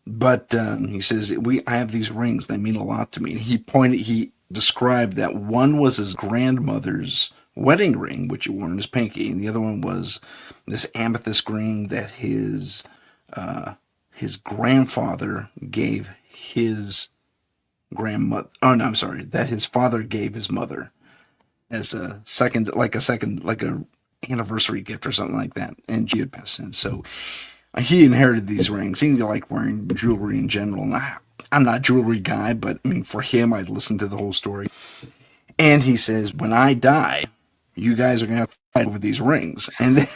Speaker 1: But he says, I have these rings that mean a lot to me. And he described that one was his grandmother's wedding ring, which he wore in his pinky, and the other one was this amethyst ring that his grandfather gave his grandmother. Oh no, I'm sorry, that his father gave his mother as a anniversary gift or something like that, and she had passed. And so he inherited these rings. He liked wearing jewelry in general. And I'm not a jewelry guy, but I mean, for him, I'd listen to the whole story. And he says, when I die, you guys are going to have to fight over these rings. And then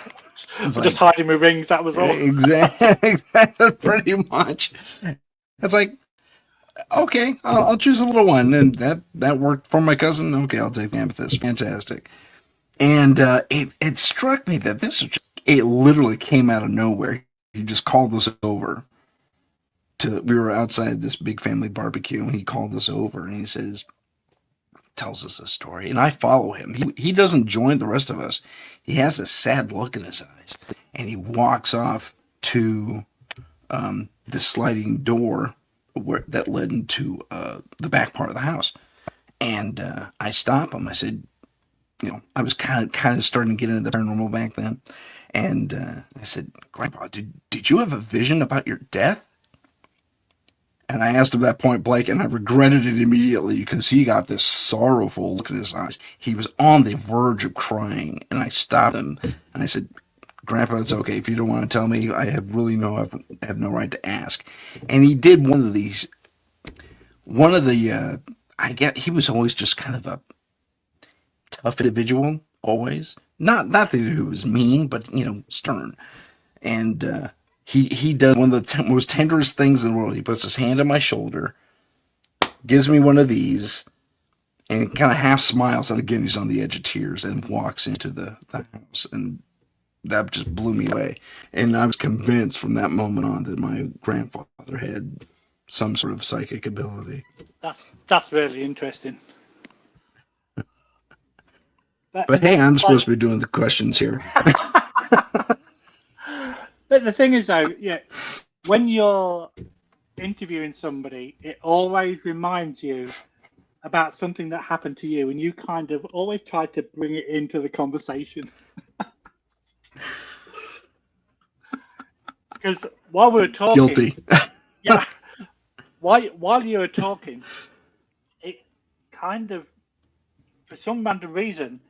Speaker 2: just hiding my rings, that was all.
Speaker 1: Exactly, pretty much. It's like, okay, I'll choose a little one. And that worked for my cousin. Okay, I'll take the amethyst. Fantastic. And it struck me that it literally came out of nowhere. He just called us over. We were outside this big family barbecue, and he called us over, and he tells us a story, and I follow him. He doesn't join the rest of us. He has a sad look in his eyes, and he walks off to the sliding door that led into the back part of the house. And I stop him. I said, I was kind of starting to get into the paranormal back then. And I said, Grandpa, did you have a vision about your death? And I asked him that point blank, and I regretted it immediately because he got this sorrowful look in his eyes. He was on the verge of crying, and I stopped him, and I said, Grandpa, it's okay. If you don't want to tell me, I have no right to ask. And he did I get he was always just kind of a tough individual, always. Not that he was mean, but, stern. And he does one of the most tenderest things in the world. He puts his hand on my shoulder, gives me one of these, and kind of half smiles. And again, he's on the edge of tears and walks into the house. And that just blew me away. And I was convinced from that moment on that my grandfather had some sort of psychic ability.
Speaker 2: That's really interesting.
Speaker 1: But hey, I'm supposed to be doing the questions here.
Speaker 2: But the thing is, though, when you're interviewing somebody, it always reminds you about something that happened to you, and you kind of always try to bring it into the conversation. Because while we were talking,
Speaker 1: Guilty.
Speaker 2: yeah, while you were talking, it kind of, for some random reason,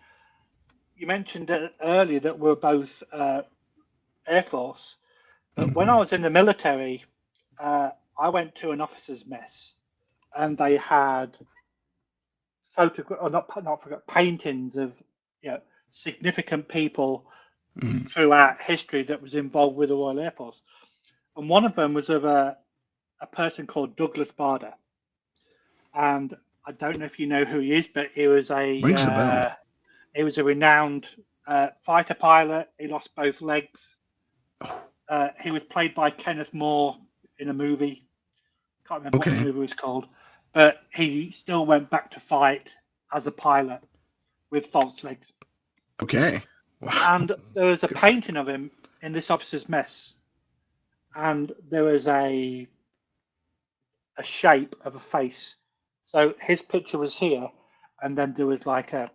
Speaker 2: you mentioned earlier that we're both Air Force. But when I was in the military, I went to an officers' mess, and they had paintings of significant people throughout history that was involved with the Royal Air Force, and one of them was of a person called Douglas Bader, and I don't know if you know who he is, but he was
Speaker 1: Rings a bell.
Speaker 2: he was a renowned fighter pilot. He lost both legs. He was played by Kenneth Moore in a movie. Can't remember what the movie was called, but he still went back to fight as a pilot with false legs.
Speaker 1: Okay. Wow.
Speaker 2: And there was a painting of him in this officer's mess, and there was a shape of a face. So his picture was here, and then there was like a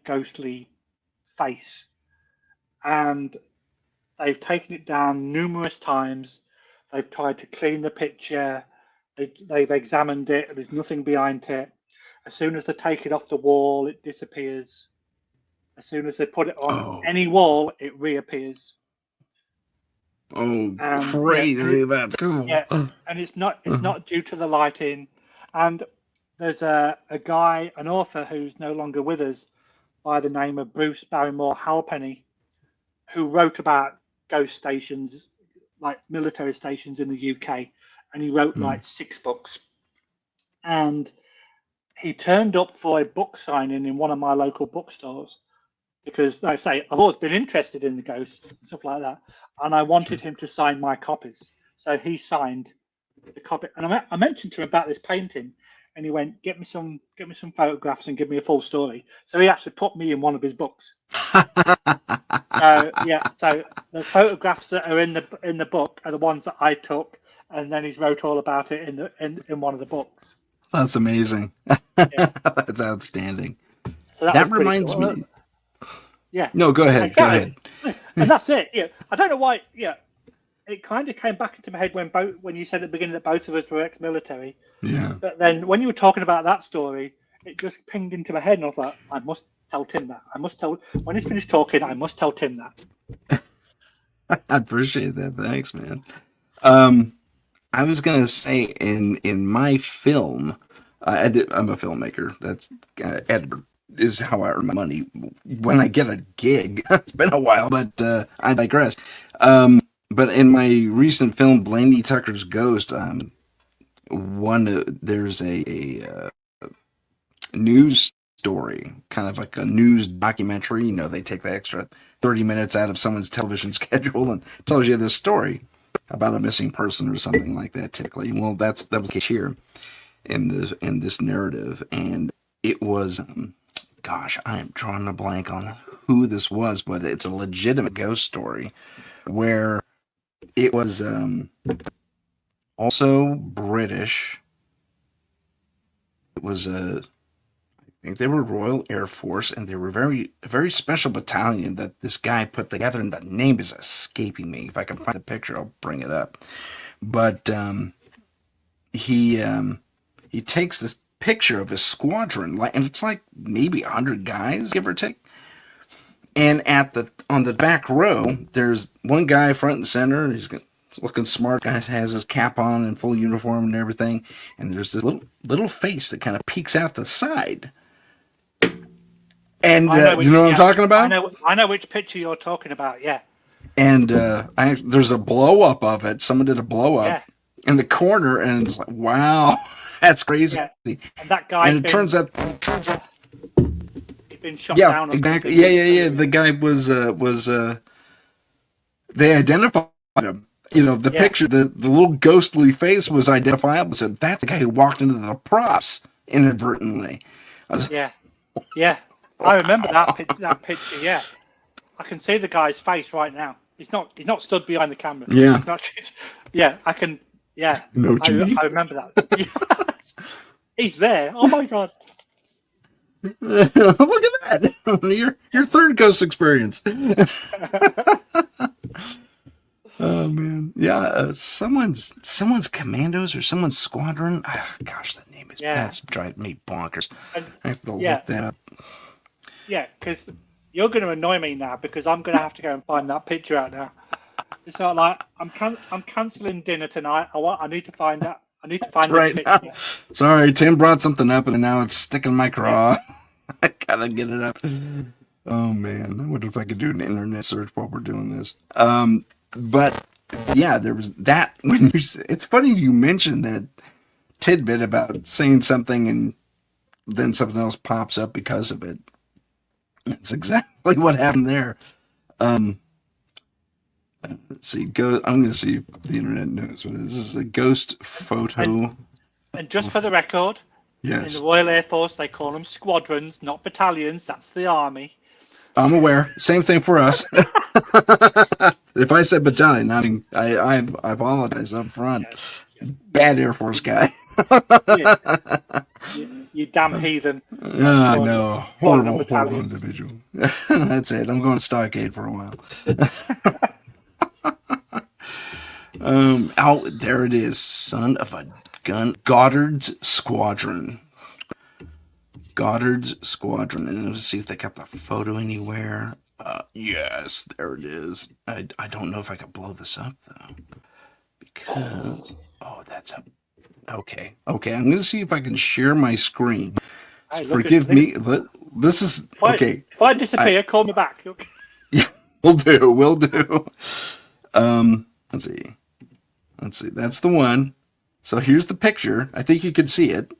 Speaker 2: ghostly face, and they've taken it down numerous times. They've tried to clean the picture. They've examined it. There's nothing behind it. As soon as they take it off the wall, it disappears. As soon as they put it on any wall, it reappears.
Speaker 1: Oh, crazy! That's cool.
Speaker 2: Yeah, and it's not due to the lighting. And there's a guy, an author who's no longer with us, by the name of Bruce Barrymore Halpenny, who wrote about ghost stations, like military stations in the UK, and he wrote like 6 books. And he turned up for a book signing in one of my local bookstores because, like I say, I've always been interested in the ghosts and stuff like that, and I wanted him to sign my copies. So he signed the copy, and I mentioned to him about this painting, and he went, "Get me some photographs and give me a full story." So he actually put me in one of his books. So the photographs that are in the book are the ones that I took, and then he's wrote all about it in one of the books.
Speaker 1: That's amazing. Yeah. That's outstanding.
Speaker 2: So
Speaker 1: that reminds me.
Speaker 2: Yeah.
Speaker 1: No, go ahead.
Speaker 2: Exactly. Go ahead. And that's it. Yeah. I don't know why. Yeah. It kind of came back into my head when you said at the beginning that both of us were ex-military.
Speaker 1: Yeah.
Speaker 2: But then when you were talking about that story, it just pinged into my head, and I was like, I must tell Tim that. When he's finished talking, I must tell Tim that.
Speaker 1: I appreciate that. Thanks, man. I was gonna say in my film, I'm a filmmaker. That's editor is how I earn my money when I get a gig. It's been a while, but I digress. But in my recent film, Blaney Tucker's Ghost, there's a news story, kind of like a news documentary. You know, they take the extra 30 minutes out of someone's television schedule and tells you this story about a missing person or something like that. Typically, well, that was the case here in this narrative, and it was, gosh, I am drawing a blank on who this was, but it's a legitimate ghost story where it was also British. It was I think they were Royal Air Force, and they were a very special battalion that this guy put together, and the name is escaping me. If I can find the picture, I'll bring it up. But he takes this picture of his squadron, and it's like maybe 100 guys, give or take. And on the back row, there's one guy front and center, and he's looking smart. Guy has his cap on and full uniform and everything. And there's this little face that kind of peeks out the side. And you know what I'm talking about?
Speaker 2: I know which picture you're talking about. Yeah.
Speaker 1: And there's a blow up of it. Someone did a blow up in the corner, and it's like, wow, that's crazy.
Speaker 2: Yeah. And that guy.
Speaker 1: And it turns out
Speaker 2: he'd been shot down.
Speaker 1: Exactly. Yeah. The guy was they identified him. You know, the picture, the little ghostly face was identifiable. So that's the guy who walked into the props inadvertently.
Speaker 2: Yeah. I remember that picture. Yeah, I can see the guy's face right now. He's not stood behind the camera.
Speaker 1: Yeah.
Speaker 2: Yeah, I can. Yeah,
Speaker 1: You know what you mean?
Speaker 2: I remember that. Yes. He's there. Oh my god.
Speaker 1: Look at that! Your third ghost experience. Oh man, yeah. Someone's commandos or someone's squadron. Gosh, that name is
Speaker 2: Yeah,
Speaker 1: that's driving me bonkers.
Speaker 2: and
Speaker 1: I have to
Speaker 2: yeah,
Speaker 1: look that up.
Speaker 2: yeah, because you're going to annoy me now because I'm going to have to go and find that picture out now. It's not like I'm cancelling dinner tonight. I need to find that. I need to
Speaker 1: That's
Speaker 2: find this
Speaker 1: right.
Speaker 2: picture.
Speaker 1: Sorry, Tim brought something up and now it's sticking in my
Speaker 2: Yeah,
Speaker 1: craw. I gotta get it up. Oh man, I wonder if I could do an internet search while we're doing this. But yeah, there was that when you. It's funny you mentioned that tidbit about saying something and then something else pops up because of it. That's exactly what happened there. Let's see. I'm going to see if the internet knows what it is. This is a ghost photo.
Speaker 2: and just for the record, in
Speaker 1: Yes,
Speaker 2: the Royal Air Force they call them squadrons, not battalions. That's the army.
Speaker 1: I'm aware. Same thing for us. If I said battalion, I mean, I apologize up front. Bad Air Force guy.
Speaker 2: Yeah. You damn heathen.
Speaker 1: I know. Horrible
Speaker 2: battalions.
Speaker 1: individual. That's it. I'm going to stockade for a while. Oh, there it is. Son of a gun. Goddard's Squadron. Goddard's Squadron. And let's see if they got the photo anywhere. Yes, there it is. I don't know if I could blow this up, though. Because... Oh, that's a... Okay. I'm going to see if I can share my screen.
Speaker 2: Hey,
Speaker 1: Forgive me. This is... Okay.
Speaker 2: If I disappear, call me back.
Speaker 1: Yeah, we'll do. Let's see. That's the one. So here's the picture. I think you could see it.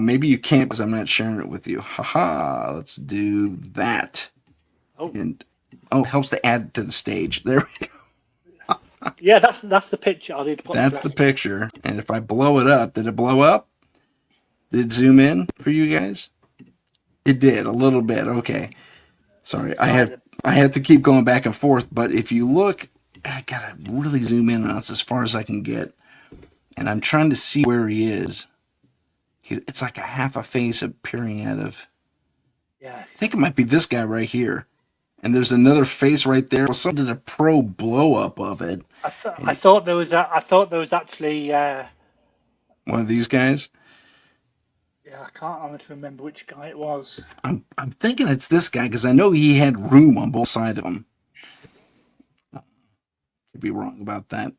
Speaker 1: Maybe you can't because I'm not sharing it with you. Haha. Let's do that.
Speaker 2: Oh.
Speaker 1: And it helps to add it to the stage. There we go.
Speaker 2: Yeah, that's the picture. I need to put.
Speaker 1: That's the picture. And if I blow it up, did it blow up? Did it zoom in for you guys? It did a little bit. Okay. Sorry, I had to keep going back and forth. But if you look, I gotta really zoom in on this as far as I can get, and I'm trying to see where he is. It's like a half a face appearing out of.
Speaker 2: Yeah.
Speaker 1: I think it might be this guy right here, and there's another face right there. Someone did a pro blow up of it.
Speaker 2: I thought there was actually.
Speaker 1: One of these guys.
Speaker 2: Yeah, I can't honestly remember which guy it was.
Speaker 1: I'm thinking it's this guy because I know he had room on both sides of him. Could be wrong about that.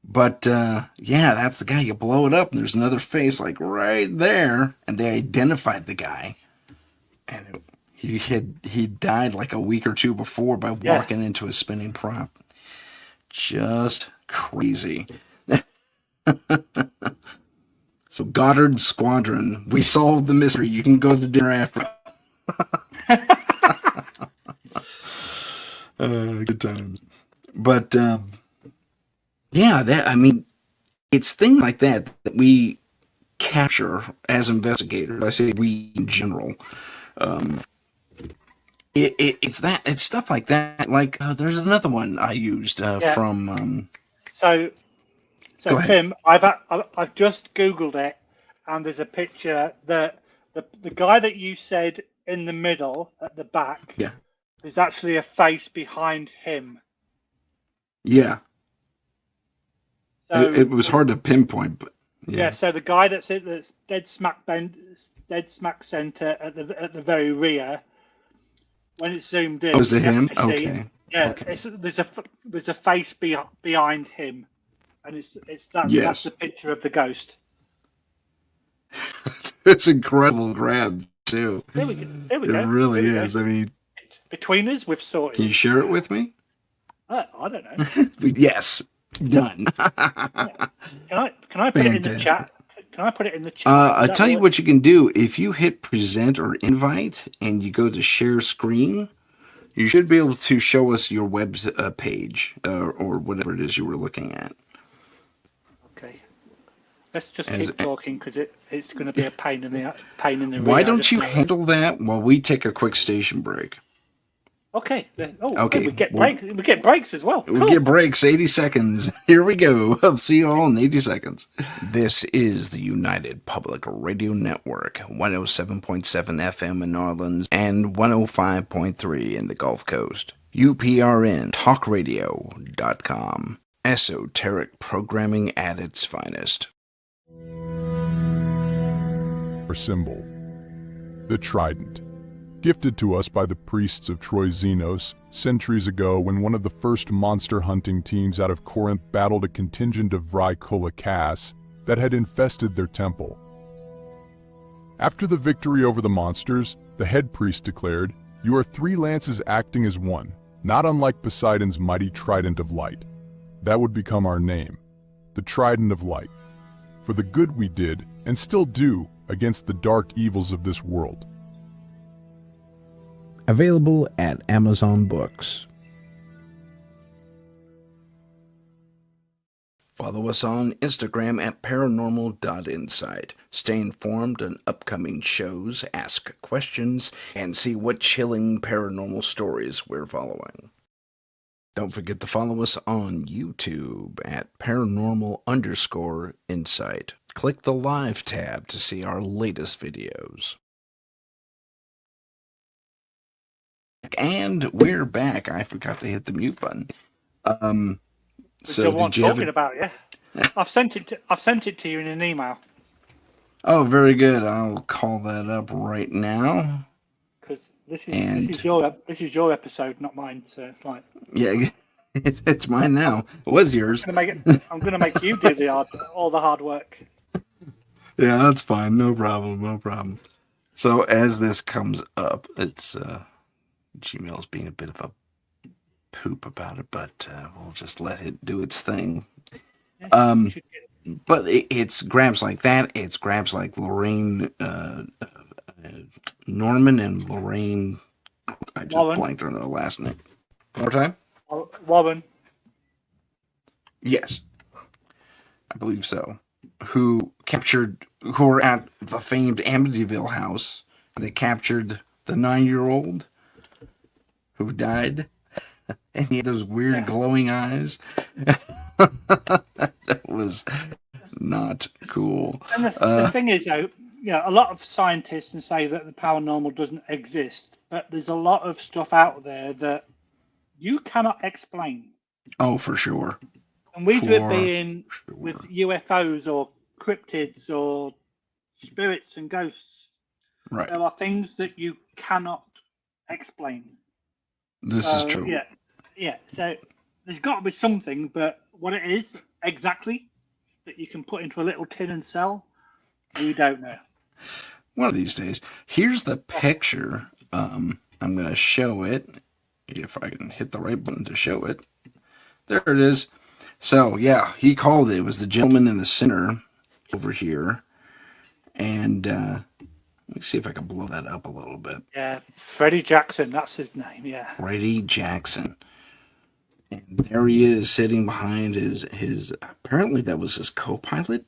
Speaker 1: But yeah, that's the guy. You blow it up, and there's another face like right there, and they identified the guy, and he died like a week or two before by walking into a spinning prop. Just crazy. So Goddard Squadron, we solved the mystery. You can go to dinner after. Good times. But yeah, it's things like that we capture as investigators. I say we in general. It's stuff like that. Like there's another one I used from.
Speaker 2: So
Speaker 1: Go ahead.
Speaker 2: Tim, I've just Googled it, and there's a picture that the guy that you said in the middle at the back.
Speaker 1: Yeah.
Speaker 2: There's actually a face behind him.
Speaker 1: Yeah.
Speaker 2: So,
Speaker 1: it was hard to pinpoint, but
Speaker 2: yeah. So the guy that's dead smack center at the very rear. When it's zoomed in,
Speaker 1: was it him?
Speaker 2: See,
Speaker 1: okay.
Speaker 2: Yeah.
Speaker 1: Okay.
Speaker 2: There's a face behind him, and that's the picture of the ghost.
Speaker 1: It's incredible grab too.
Speaker 2: There we go.
Speaker 1: It really is. I mean,
Speaker 2: between us, we've sorted.
Speaker 1: Can you share it with me?
Speaker 2: I don't know.
Speaker 1: Yes. Done.
Speaker 2: Can I put it in the chat? Can I put it in the chat?
Speaker 1: I'll tell you what you can do. If you hit present or invite and you go to share screen, you should be able to show us your web page or whatever it is you were looking at.
Speaker 2: Okay. Let's just keep talking because it's going to be a pain in the
Speaker 1: Why don't you handle that while we take a quick station break?
Speaker 2: Okay. Oh,
Speaker 1: Okay,
Speaker 2: we get breaks. We get breaks as well.
Speaker 1: we
Speaker 2: Cool.
Speaker 1: get breaks, 80 seconds. Here we go. I'll see you all in 80 seconds. This is the United Public Radio Network, 107.7 FM in New Orleans and 105.3 in the Gulf Coast. UPRN talkradio.com. Esoteric programming at its finest.
Speaker 3: Our symbol, the trident, gifted to us by the priests of Troy Xenos centuries ago when one of the first monster hunting teams out of Corinth battled a contingent of Vrykula that had infested their temple. After the victory over the monsters, the head priest declared, "You are 3 lances acting as one, not unlike Poseidon's mighty trident of light." That would become our name, the Trident of Light, for the good we did and still do against the dark evils of this world.
Speaker 1: Available at Amazon Books. Follow us on Instagram at paranormal.insight. Stay informed on upcoming shows, ask questions, and see what chilling paranormal stories we're following. Don't forget to follow us on YouTube at paranormal_insight. Click the live tab to see our latest videos. And we're back. I forgot to hit the mute button.
Speaker 2: So did you talking about you? I've sent it to you in an email.
Speaker 1: Oh, very good. I'll call that up right now.
Speaker 2: Because this is your episode, not mine. So it's like,
Speaker 1: yeah, it's mine now. It was yours.
Speaker 2: I'm gonna make you do all the hard work.
Speaker 1: Yeah, that's fine. No problem. So as this comes up, it's Gmail's being a bit of a poop about it, but we'll just let it do its thing. But it's grabs like that. It's grabs like Lorraine Norman and Lorraine. I just
Speaker 2: Warren.
Speaker 1: blanked on their last name. One more time.
Speaker 2: Warren.
Speaker 1: Yes, I believe so. Who were at the famed Amityville house. They captured the 9-year-old who died. And he had those weird glowing eyes. That was not cool.
Speaker 2: And the thing is, though, a lot of scientists say that the paranormal doesn't exist, but there's a lot of stuff out there that you cannot explain.
Speaker 1: Oh, for sure.
Speaker 2: And whether it being with UFOs or cryptids or spirits and ghosts,
Speaker 1: right?
Speaker 2: There are things that you cannot explain.
Speaker 1: This is true.
Speaker 2: Yeah. So there's got to be something, but what it is exactly that you can put into a little tin and sell, we don't know.
Speaker 1: One of these days. Here's the picture. I'm going to show it. If I can hit the right button to show it. There it is. So, yeah, he called it. It was the gentleman in the center over here. And let me see if I can blow that up a little bit.
Speaker 2: Yeah, Freddie Jackson, that's his name, yeah.
Speaker 1: Freddie Jackson. And there he is sitting behind his apparently that was his co-pilot.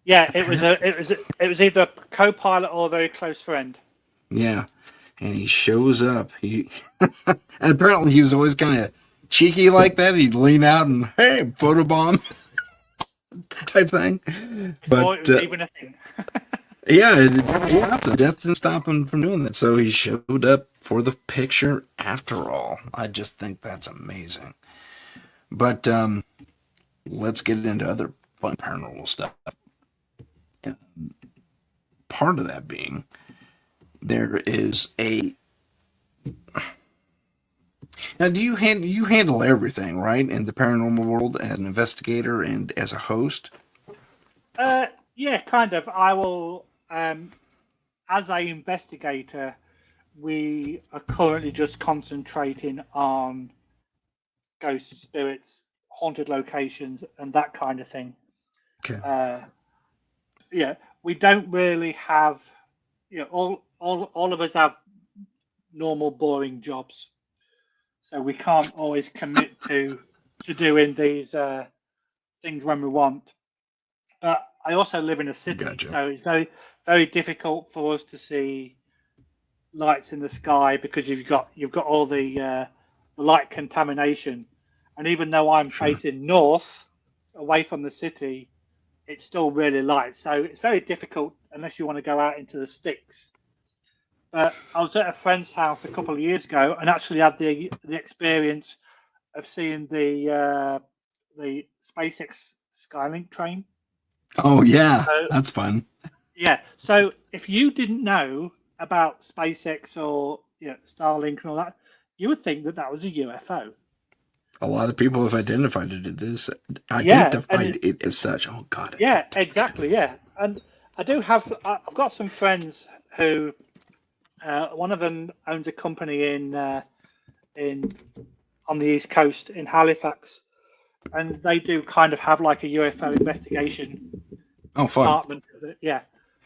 Speaker 2: Yeah, it was either a co-pilot or a very close friend.
Speaker 1: Yeah. And he shows up. And apparently he was always kind of cheeky like that. He'd lean out and, hey, photobomb type thing. But
Speaker 2: it was even a thing.
Speaker 1: yeah, the death didn't stop him from doing that. So he showed up for the picture after all. I just think that's amazing. But let's get into other fun paranormal stuff. Part of that being, there is a... Now, do you handle everything, right, in the paranormal world as an investigator and as a host?
Speaker 2: Yeah, kind of. I will, as an investigator, we are currently just concentrating on ghosts, spirits, haunted locations, and that kind of thing.
Speaker 1: Okay.
Speaker 2: Yeah, we don't really have, all of us have normal, boring jobs, so we can't always commit to doing these things when we want. But I also live in a city,
Speaker 1: Gotcha.
Speaker 2: so it's very, very difficult for us to see lights in the sky because you've got all the light contamination, and even though I'm facing north, away from the city, it's still really light. So it's very difficult unless you want to go out into the sticks. But I was at a friend's house a couple of years ago and actually had the experience of seeing the SpaceX Skylink train.
Speaker 1: Oh yeah,
Speaker 2: So,
Speaker 1: that's fun.
Speaker 2: yeah. So if you didn't know about SpaceX or Starlink and all that, you would think that was a UFO.
Speaker 1: A lot of people have identified it as it as such. Oh God.
Speaker 2: Yeah, exactly. Yeah, and I've got some friends who, one of them owns a company in on the East Coast in Halifax, and they do kind of have like a UFO investigation department. Yeah,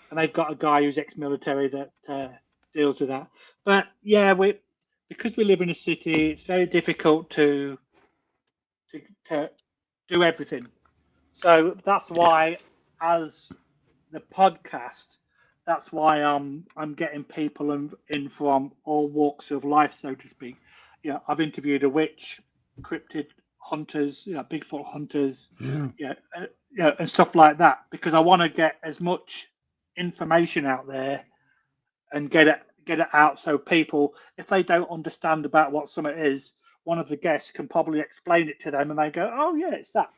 Speaker 2: and they've got a guy who's ex-military that deals with that. But yeah, because we live in a city, it's very difficult to do everything. So that's why, as the podcast, that's why I'm getting people in from all walks of life, so to speak. Yeah, I've interviewed a witch, cryptid hunters, Bigfoot hunters, and stuff like that, because I want to get as much information out there and get it out so people, if they don't understand about what something is, one of the guests can probably explain it to them, and they go, "Oh yeah, it's that."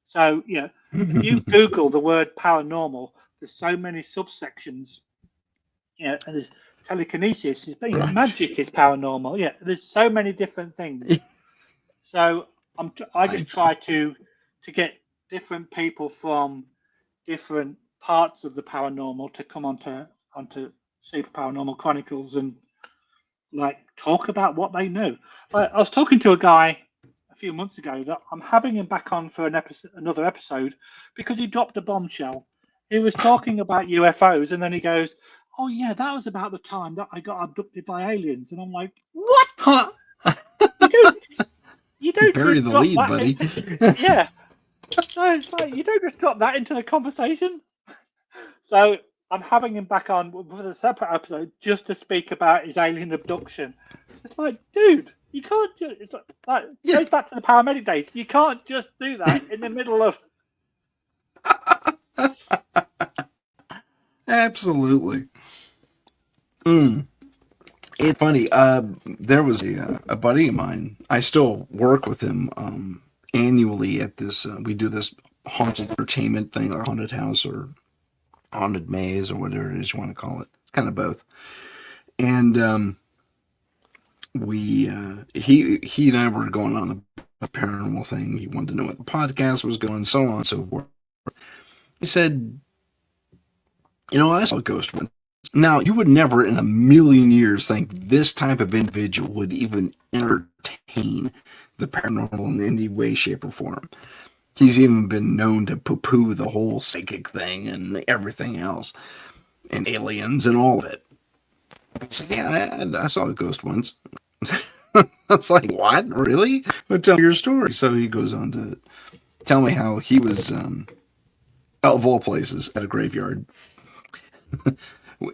Speaker 2: So if you Google the word paranormal, there's so many subsections. And there's telekinesis, magic is paranormal. Yeah, there's so many different things. So I just try to get different people from different parts of the paranormal to come onto SIPA Paranormal Chronicles and like talk about what they know. I was talking to a guy a few months ago that I'm having him back on for another episode because he dropped a bombshell. He was talking about UFOs, and then he goes, "Oh yeah, that was about the time that I got abducted by aliens." And I'm like, "What?
Speaker 1: Huh.
Speaker 2: You don't
Speaker 1: bury the lead, buddy."
Speaker 2: Yeah. So it's like, you don't just drop that into the conversation. So I'm having him back on with a separate episode just to speak about his alien abduction. It's like, dude, you can't just. It's like it goes back to the paramedic days. You can't just do that in the middle of.
Speaker 1: Absolutely. It's funny. There was a buddy of mine. I still work with him annually at this. We do this haunted entertainment thing, or haunted house, or haunted maze, or whatever it is you want to call it. It's kind of both. And he and I were going on a paranormal thing. He wanted to know what the podcast was going, so on and so forth. He said, I saw a ghost once. Now, you would never in a million years think this type of individual would even entertain the paranormal in any way, shape, or form. He's even been known to poo-poo the whole psychic thing and everything else, and aliens and all of it. I said, yeah, I saw a ghost once. It's like, what? Really? Well, tell me your story. So he goes on to tell me how he was, out of all places, at a graveyard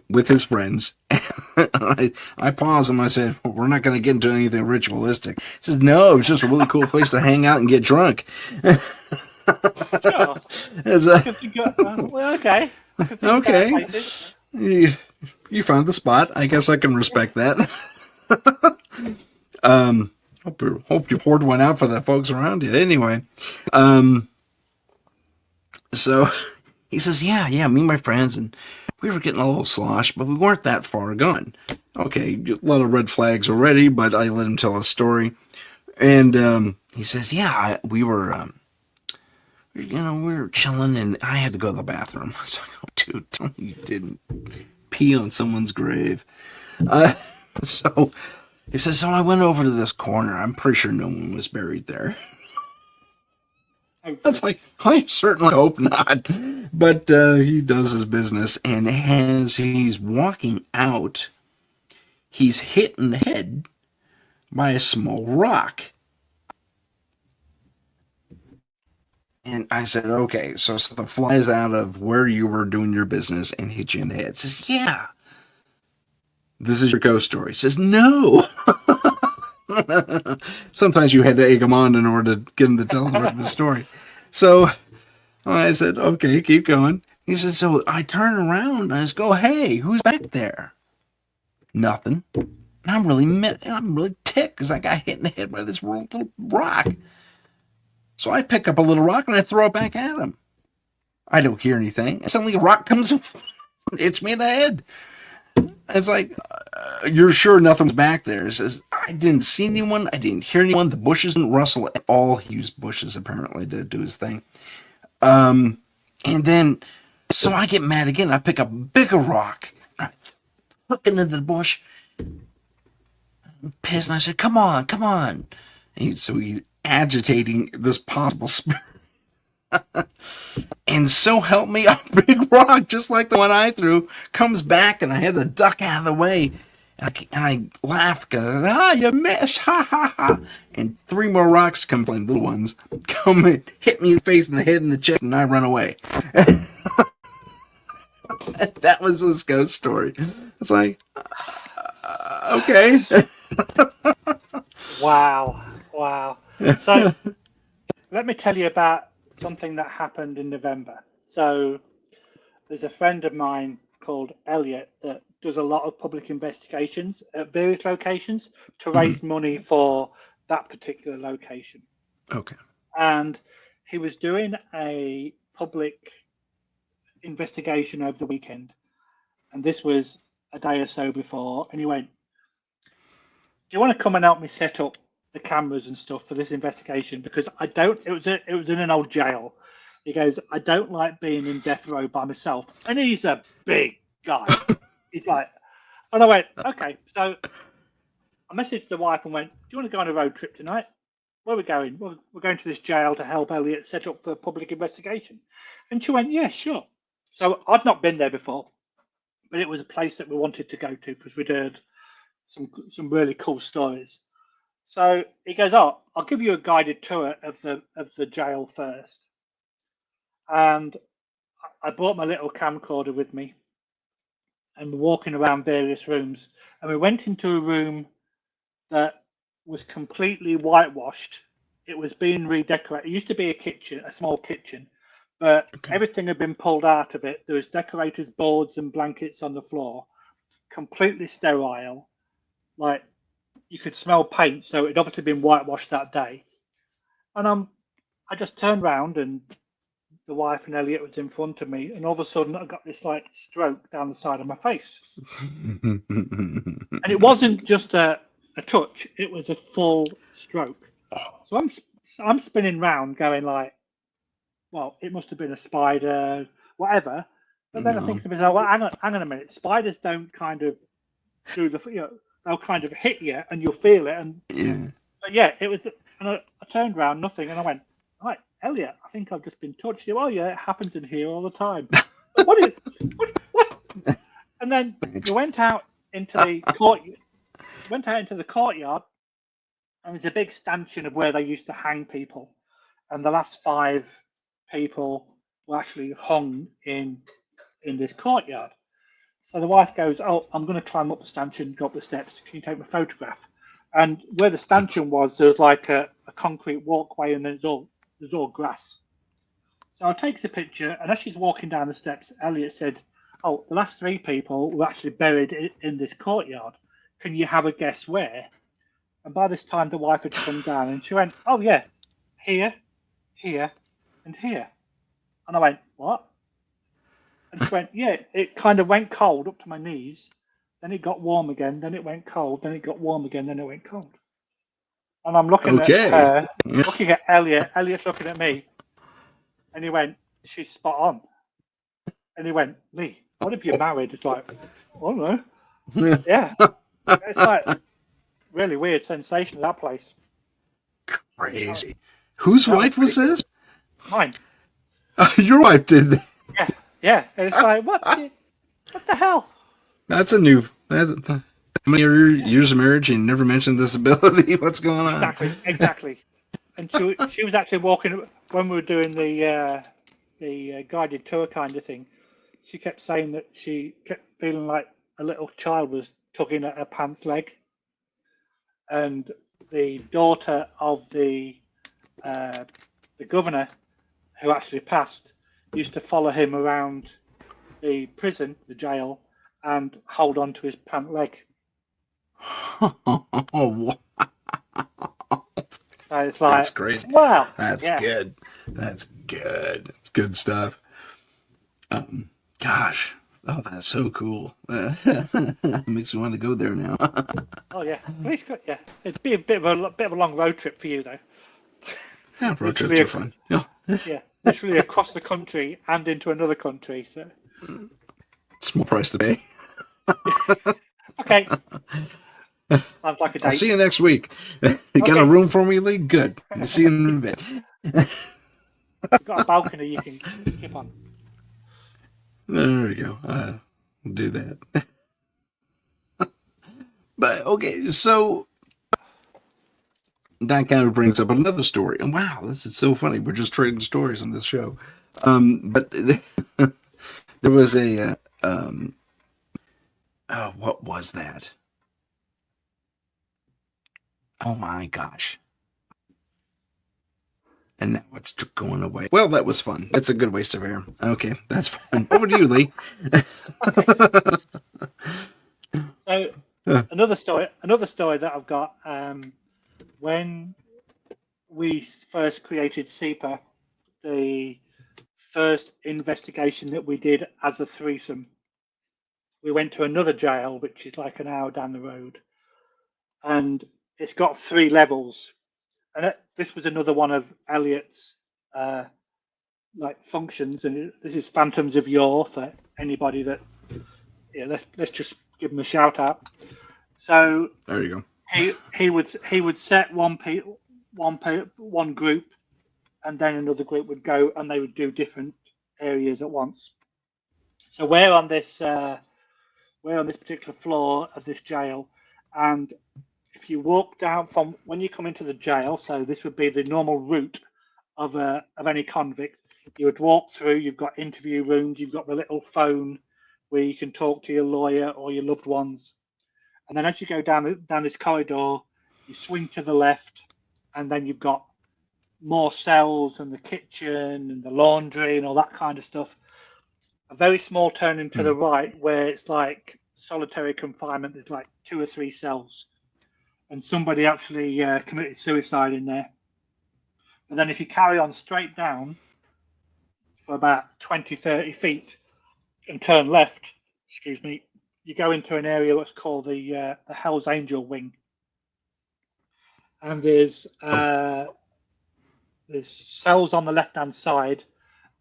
Speaker 1: with his friends. I paused and I said, well, we're not going to get into anything ritualistic. He says, no, it's just a really cool place to hang out and get drunk.
Speaker 2: Sure. Well, okay.
Speaker 1: Okay. You found the spot. I guess I can respect that. Hope you poured one out for the folks around you. Anyway, so he says, yeah, me and my friends, and we were getting a little slosh, but we weren't that far gone. Okay, a lot of red flags already, but I let him tell a story. And he says, yeah, we were chilling, and I had to go to the bathroom. I was like, oh, dude, tell me you didn't pee on someone's grave. So he says, so I went over to this corner. I'm pretty sure no one was buried there. That's like, I certainly hope not. But he does his business, and as he's walking out, he's hit in the head by a small rock. And I said, okay, so something flies out of where you were doing your business and hit you in the head. Says, yeah. this is your ghost story. He says, no. Sometimes you had to egg him on in order to get him to tell the rest of the story. So I said, okay, keep going. He said, so I turn around and I just go, hey, who's back there? Nothing. And I'm really ticked because I got hit in the head by this little rock. So I pick up a little rock and I throw it back at him. I don't hear anything. And suddenly a rock comes and hits me in the head. It's like, you're sure nothing's back there? He says, I didn't see anyone. I didn't hear anyone. The bushes didn't rustle at all. He used bushes apparently to do his thing. And then, so I get mad again. I pick up a bigger rock. I hook it into the bush. I'm pissed. And I said, come on, come on. So he's agitating this possible spirit. And so help me, a big rock, just like the one I threw, comes back, and I had to duck out of the way. And I laugh, you missed, ha, ha, ha. And 3 more rocks come, little ones, come and hit me in the face, and the head, and the chest, and I run away. That was this ghost story. It's like, okay.
Speaker 2: Wow. So, let me tell you about something that happened in November. So there's a friend of mine called Elliot that does a lot of public investigations at various locations to raise money for that particular location.
Speaker 1: Okay.
Speaker 2: And he was doing a public investigation over the weekend. And this was a day or so before. And he went, do you want to come and help me set up the cameras and stuff for this investigation? Because it was in an old jail. He goes, I don't like being in death row by myself. And he's a big guy. He's like, and I went, okay. So I messaged the wife and went, do you want to go on a road trip tonight? Where are we going? Well, we're going to this jail to help Elliot set up for a public investigation. And she went, yeah, sure. So I'd not been there before, but it was a place that we wanted to go to because we'd heard some really cool stories. So he goes, oh, I'll give you a guided tour of the jail first. And I brought my little camcorder with me and we're walking around various rooms. And we went into a room that was completely whitewashed. It was being redecorated. It used to be a kitchen, a small kitchen, but everything had been pulled out of it. There was decorators' boards and blankets on the floor, completely sterile. Like, you could smell paint, so it'd obviously been whitewashed that day. And I just turned around and the wife and Elliot was in front of me, and all of a sudden I got this like stroke down the side of my face. And it wasn't just a touch, it was a full stroke. So I'm spinning round going like, well, it must have been a spider, whatever. But then I think to myself, well, hang on a minute, spiders don't kind of do they'll kind of hit you and you'll feel it. And but yeah, it was. And I turned around, nothing, and I went, right, Elliot, I think I've just been touched. Oh yeah, it happens in here all the time. What? And then we went out into the courtyard. And there's a big stanchion of where they used to hang people, and the last 5 people were actually hung in this courtyard. So the wife goes, oh, I'm going to climb up the stanchion, go up the steps. Can you take my photograph? And where the stanchion was, there was like a concrete walkway, and there's all grass. So I takes a picture, and as she's walking down the steps, Elliot said, oh, the last 3 people were actually buried in this courtyard. Can you have a guess where? And by this time, the wife had come down, and she went, oh, yeah, here, here, and here. And I went, what? And she went, yeah, it kind of went cold up to my knees. Then it got warm again. Then it went cold. Then it got warm again. Then it went cold. And I'm looking at her, looking at Elliot. Elliot's looking at me. And he went, she's spot on. And he went, Lee, what if you're married? It's like, I don't know. Yeah. It's like really weird sensation of that place.
Speaker 1: Crazy. Whose wife was this?
Speaker 2: Mine.
Speaker 1: Your wife did.
Speaker 2: Yeah. And it's like, what the hell?
Speaker 1: That's a new. How many years of marriage and never mentioned disability? What's going on?
Speaker 2: Exactly. And she was actually walking when we were doing the guided tour kind of thing. She kept saying that she kept feeling like a little child was tugging at her pants leg, and the daughter of the governor, who actually passed, used to follow him around the prison, the jail, and hold on to his pant leg.
Speaker 1: Oh,
Speaker 2: So it's like,
Speaker 1: that's crazy.
Speaker 2: Wow,
Speaker 1: That's good. That's good. It's good stuff. Gosh, oh, that's so cool. Makes me want to go there now.
Speaker 2: Oh yeah, yeah. It'd be a bit of a long road trip for you though.
Speaker 1: Yeah, road trips are fun. Yeah.
Speaker 2: Yeah, literally across the country and into another country. So
Speaker 1: Small price to pay.
Speaker 2: okay, sounds like a date.
Speaker 1: I'll see you next week. You got a room for me, Lee? Good. See you in a bit.
Speaker 2: You've got a balcony you can keep on.
Speaker 1: There we go. We'll do that. But okay, so that kind of brings up another story. And wow, this is so funny. We're just trading stories on this show. But there was a what was that? Oh my gosh. And now it's going away. Well, that was fun. That's a good waste of air. Okay, that's fine. Over to you, Lee.
Speaker 2: So another story that I've got. When we first created SIPA, the first investigation that we did as a threesome, we went to another jail, which is like an hour down the road, and it's got 3 levels. And this was another one of Elliot's like functions, and this is Phantoms of Yore for anybody that, yeah, let's just give him a shout out. So
Speaker 1: there you go.
Speaker 2: He would set one group, and then another group would go, and they would do different areas at once. So we're on this particular floor of this jail, and if you walk down from when you come into the jail, so this would be the normal route of any convict. You would walk through. You've got interview rooms. You've got the little phone where you can talk to your lawyer or your loved ones. And then as you go down this corridor, you swing to the left, and then you've got more cells and the kitchen and the laundry and all that kind of stuff. A very small turning to the right where it's like solitary confinement. There's like 2 or 3 cells, and somebody actually committed suicide in there. But then if you carry on straight down for about 20, 30 feet and turn left, you go into an area that's called the Hell's Angel Wing. And there's cells on the left-hand side,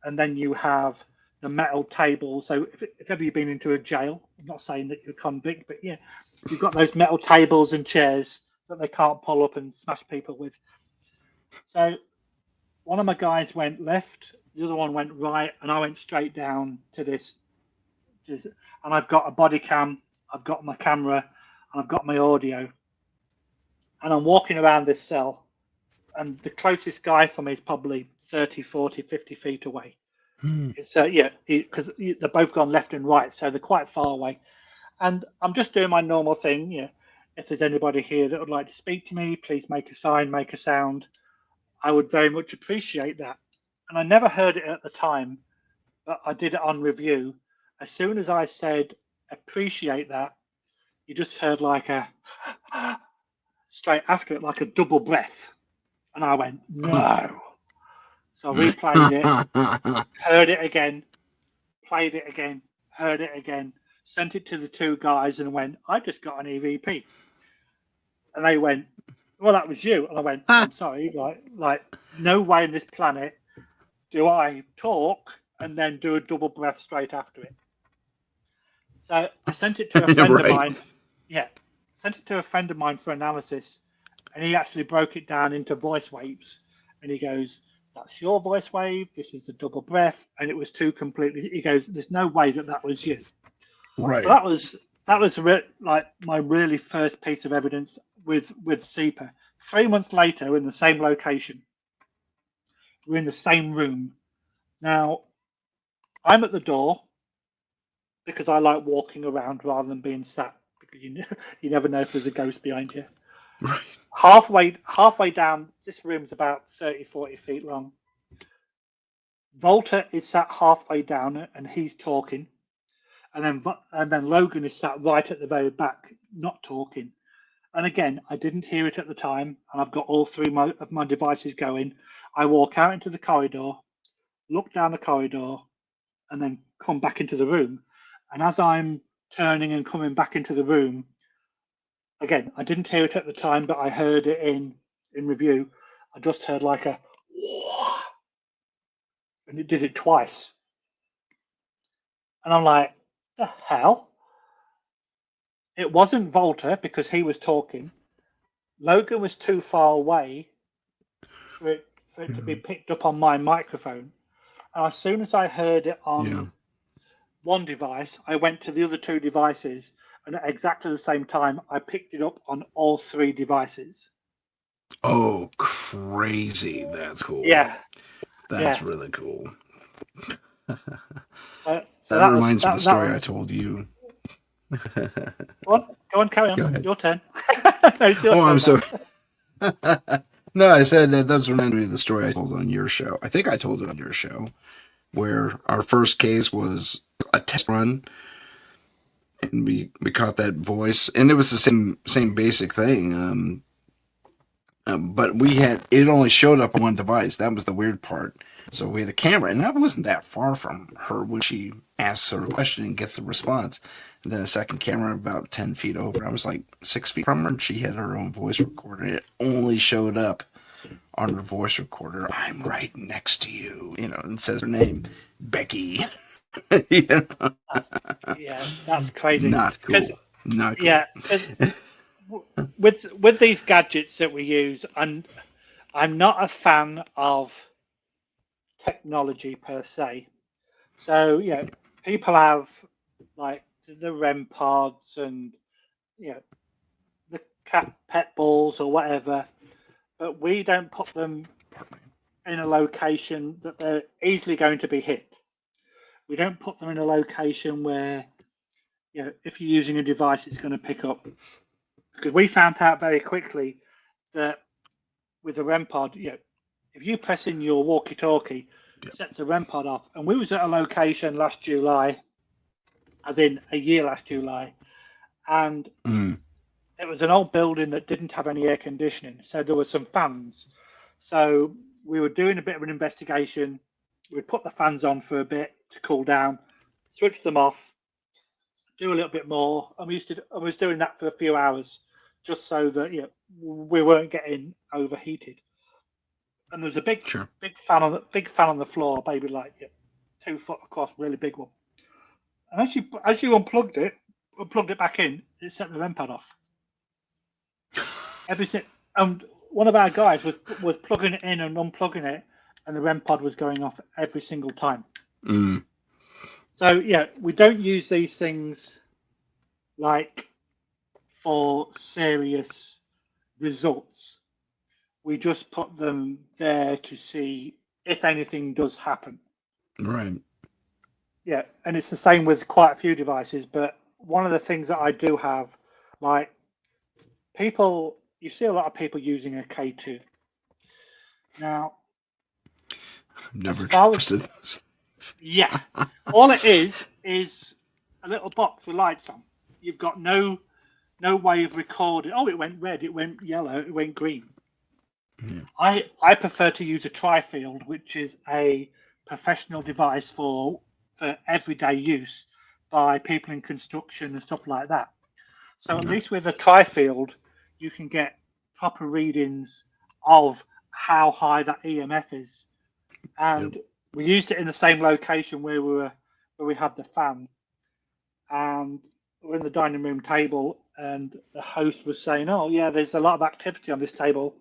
Speaker 2: and then you have the metal table. So if ever you've been into a jail, I'm not saying that you're a convict, but yeah, you've got those metal tables and chairs that they can't pull up and smash people with. So one of my guys went left, the other one went right, and I went straight down to this. And I've got a body cam, I've got my camera, and I've got my audio. And I'm walking around this cell, and the closest guy for me is probably 30, 40, 50 feet away. So yeah, because they're both gone left and right, so they're quite far away. And I'm just doing my normal thing. Yeah, if there's anybody here that would like to speak to me, please make a sign, make a sound. I would very much appreciate that. And I never heard it at the time, but I did it on review. As soon as I said appreciate that, you just heard like a straight after it, like a double breath. And I went, no. So I replayed it, heard it again, played it again, heard it again, sent it to the 2 guys and went, I just got an EVP. And they went, well, that was you. And I went, I'm sorry, like no way in this planet do I talk and then do a double breath straight after it. So I sent it to a friend of mine. Yeah, sent it to a friend of mine for analysis, and he actually broke it down into voice waves. And he goes, that's your voice wave, this is the double breath, and it was 2 completely. He goes, there's no way that was you. Right. So that was like my really first piece of evidence with SIPA. 3 months later, in the same location, we're in the same room. Now, I'm at the door because I like walking around rather than being sat, You never know if there's a ghost behind you.
Speaker 1: Right.
Speaker 2: Halfway down, this room's about 30, 40 feet long. Valter is sat halfway down and he's talking, and then Logan is sat right at the very back, not talking. And again, I didn't hear it at the time, and I've got all three of my devices going. I walk out into the corridor, look down the corridor, and then come back into the room. And as I'm turning and coming back into the room, again, I didn't hear it at the time, but I heard it in review. I just heard like a, and it did it twice. And I'm like, the hell? It wasn't Valter because he was talking. Logan was too far away for it to be picked up on my microphone. And as soon as I heard it on one device, I went to the other two devices, and at exactly the same time, I picked it up on all three devices.
Speaker 1: Oh, crazy. That's cool.
Speaker 2: Yeah.
Speaker 1: That's really cool.
Speaker 2: So
Speaker 1: that reminds me of the story I told you.
Speaker 2: What? Go on, carry on.
Speaker 1: Go ahead.
Speaker 2: Your turn.
Speaker 1: I'm sorry. No, I said that's reminded me of the story I told on your show. I think I told it on your show, where our first case was a test run, and we caught that voice, and it was the same basic thing. But it only showed up on one device. That was the weird part. So we had a camera, and I wasn't that far from her when she asks her question and gets the response. And then a second camera about 10 feet over. I was like 6 feet from her, and she had her own voice recorder. It only showed up on her voice recorder. I'm right next to you, and it says her name, Becky.
Speaker 2: That's crazy.
Speaker 1: Not cool. Not cool.
Speaker 2: Yeah, with these gadgets that we use, and I'm not a fan of technology per se. So people have like the REM pods and the cat pet balls or whatever, but we don't put them in a location that they're easily going to be hit. We don't put them in a location where if you're using a device it's going to pick up, because we found out very quickly that with the REM pod, if you press in your walkie-talkie, it sets a REM pod off. And we was at a location last July, as in a year last July, and it was an old building that didn't have any air conditioning, so there were some fans. So we were doing a bit of an investigation. We put the fans on for a bit to cool down, switch them off, do a little bit more. I was doing that for a few hours, just so that we weren't getting overheated. And there was a big fan on the floor, maybe like 2 foot across, really big one. And as you unplugged it back in, it set the REM pad off. And one of our guys was plugging it in and unplugging it, and the REM pod was going off every single time. So we don't use these things like for serious results. We just put them there to see if anything does happen.
Speaker 1: Right.
Speaker 2: Yeah, and it's the same with quite a few devices. But one of the things that I do have, like you see a lot of people using a K2. Now,
Speaker 1: I've never trusted those things.
Speaker 2: Yeah, all it is a little box with lights on. You've got no way of recording. Oh, it went red, it went yellow, it went green. Yeah. I prefer to use a tri-field, which is a professional device for everyday use by people in construction and stuff like that. So at least with a tri-field, you can get proper readings of how high that EMF is. And we used it in the same location where we had the fan, and we're in the dining room table, and the host was saying, "Oh yeah, there's a lot of activity on this table."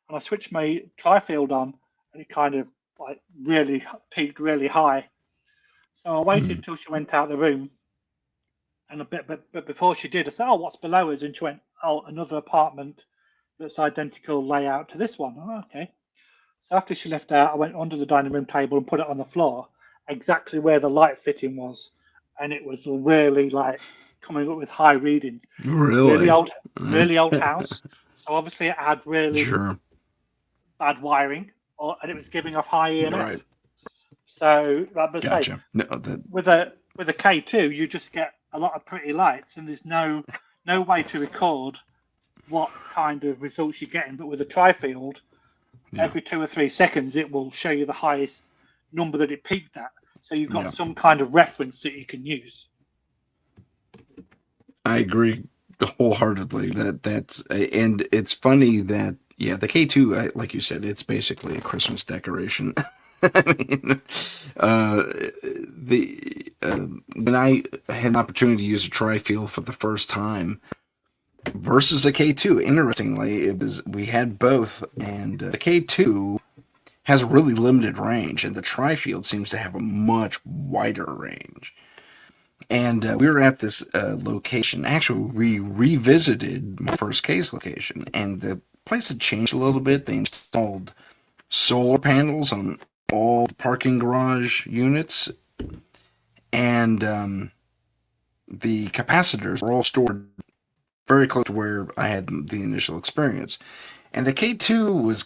Speaker 2: And I switched my tri-field on, and it kind of like really peaked really high. So I waited till she went out of the room, and but before she did, I said, "Oh, what's below us?" And she went, "Oh, another apartment that's identical layout to this one." Oh, okay. So after she left out, I went under the dining room table and put it on the floor, exactly where the light fitting was, and it was really like coming up with high readings.
Speaker 1: Really
Speaker 2: Really old house. So obviously it had really bad wiring, and it was giving off high EMF.
Speaker 1: Right.
Speaker 2: So, like I say,
Speaker 1: Gotcha. No,
Speaker 2: with a K2, you just get a lot of pretty lights, and there's no way to record what kind of results you're getting. But with a tri-field, every 2 or 3 seconds, it will show you the highest number that it peaked at. So you've got some kind of reference that you can use.
Speaker 1: I agree wholeheartedly. That's and it's funny that the K2, like you said, it's basically a Christmas decoration. I mean, when I had an opportunity to use a tri-field for the first time versus a K2, interestingly, we had both, and the K2 has a really limited range, and the tri-field seems to have a much wider range. And we were at this location. Actually, we revisited my first case location, and the place had changed a little bit. They installed solar panels on all the parking garage units, and the capacitors were all stored very close to where I had the initial experience. And the K2 was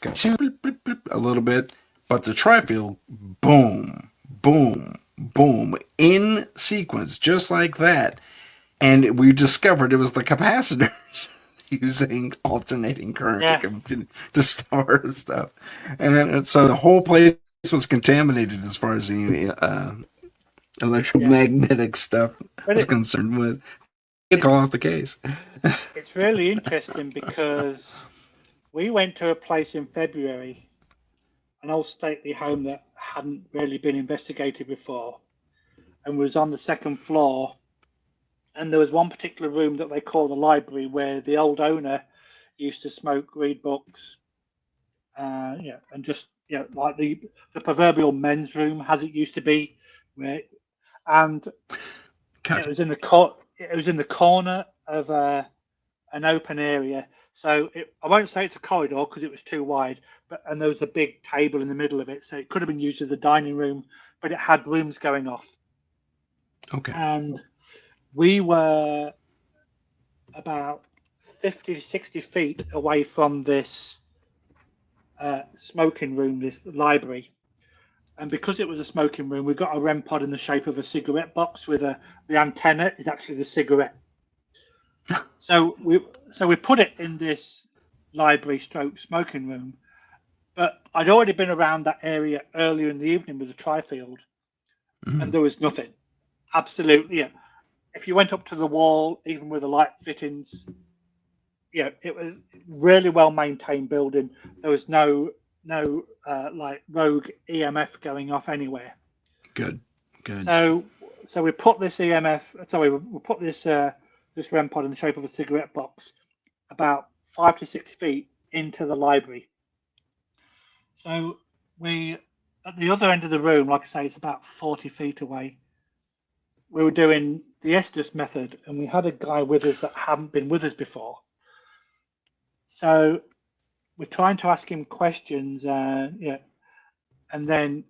Speaker 1: a little bit, but the tri-field, boom, boom, boom, in sequence, just like that. And we discovered it was the capacitors using alternating current to start stuff. And so the whole place was contaminated as far as the electromagnetic stuff is concerned with. Call out the case.
Speaker 2: It's really interesting because we went to a place in February, an old stately home that hadn't really been investigated before, and was on the 2nd floor. And there was one particular room that they call the library, where the old owner used to smoke, read books, and just like the proverbial men's room as it used to be, it was in the corner of an open area. So I won't say it's a corridor because it was too wide, and there was a big table in the middle of it, so it could have been used as a dining room, but it had rooms going off.
Speaker 1: Okay.
Speaker 2: And we were about 50 to 60 feet away from this smoking room, this library. And because it was a smoking room, we got a REM pod in the shape of a cigarette box with the antenna is actually the cigarette. So we put it in this library stroke smoking room, but I'd already been around that area earlier in the evening with a tri-field, and there was nothing. Absolutely, If you went up to the wall, even with the light fittings, it was really well maintained building. There was no like rogue EMF going off anywhere. Good. So we put this we put this REM pod in the shape of a cigarette box about 5 to 6 feet into the library. So we, at the other end of the room, like I say, it's about 40 feet away. We were doing the Estes method, and we had a guy with us that hadn't been with us before. So we're trying to ask him questions, and then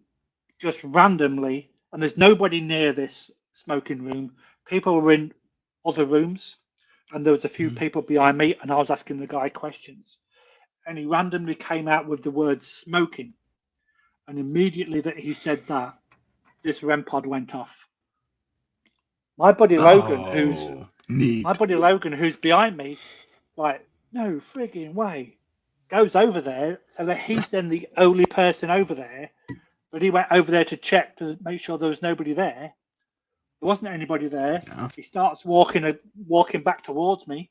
Speaker 2: just randomly, and there's nobody near this smoking room. People were in other rooms, and there was a few people behind me, and I was asking the guy questions. And he randomly came out with the word smoking. And immediately that he said that, this REM pod went off. My buddy Logan, who's behind me, like, no frigging way, goes over there, so that he's then the only person over there. But he went over there to check to make sure there was nobody there. There wasn't anybody there. No. He starts walking back towards me,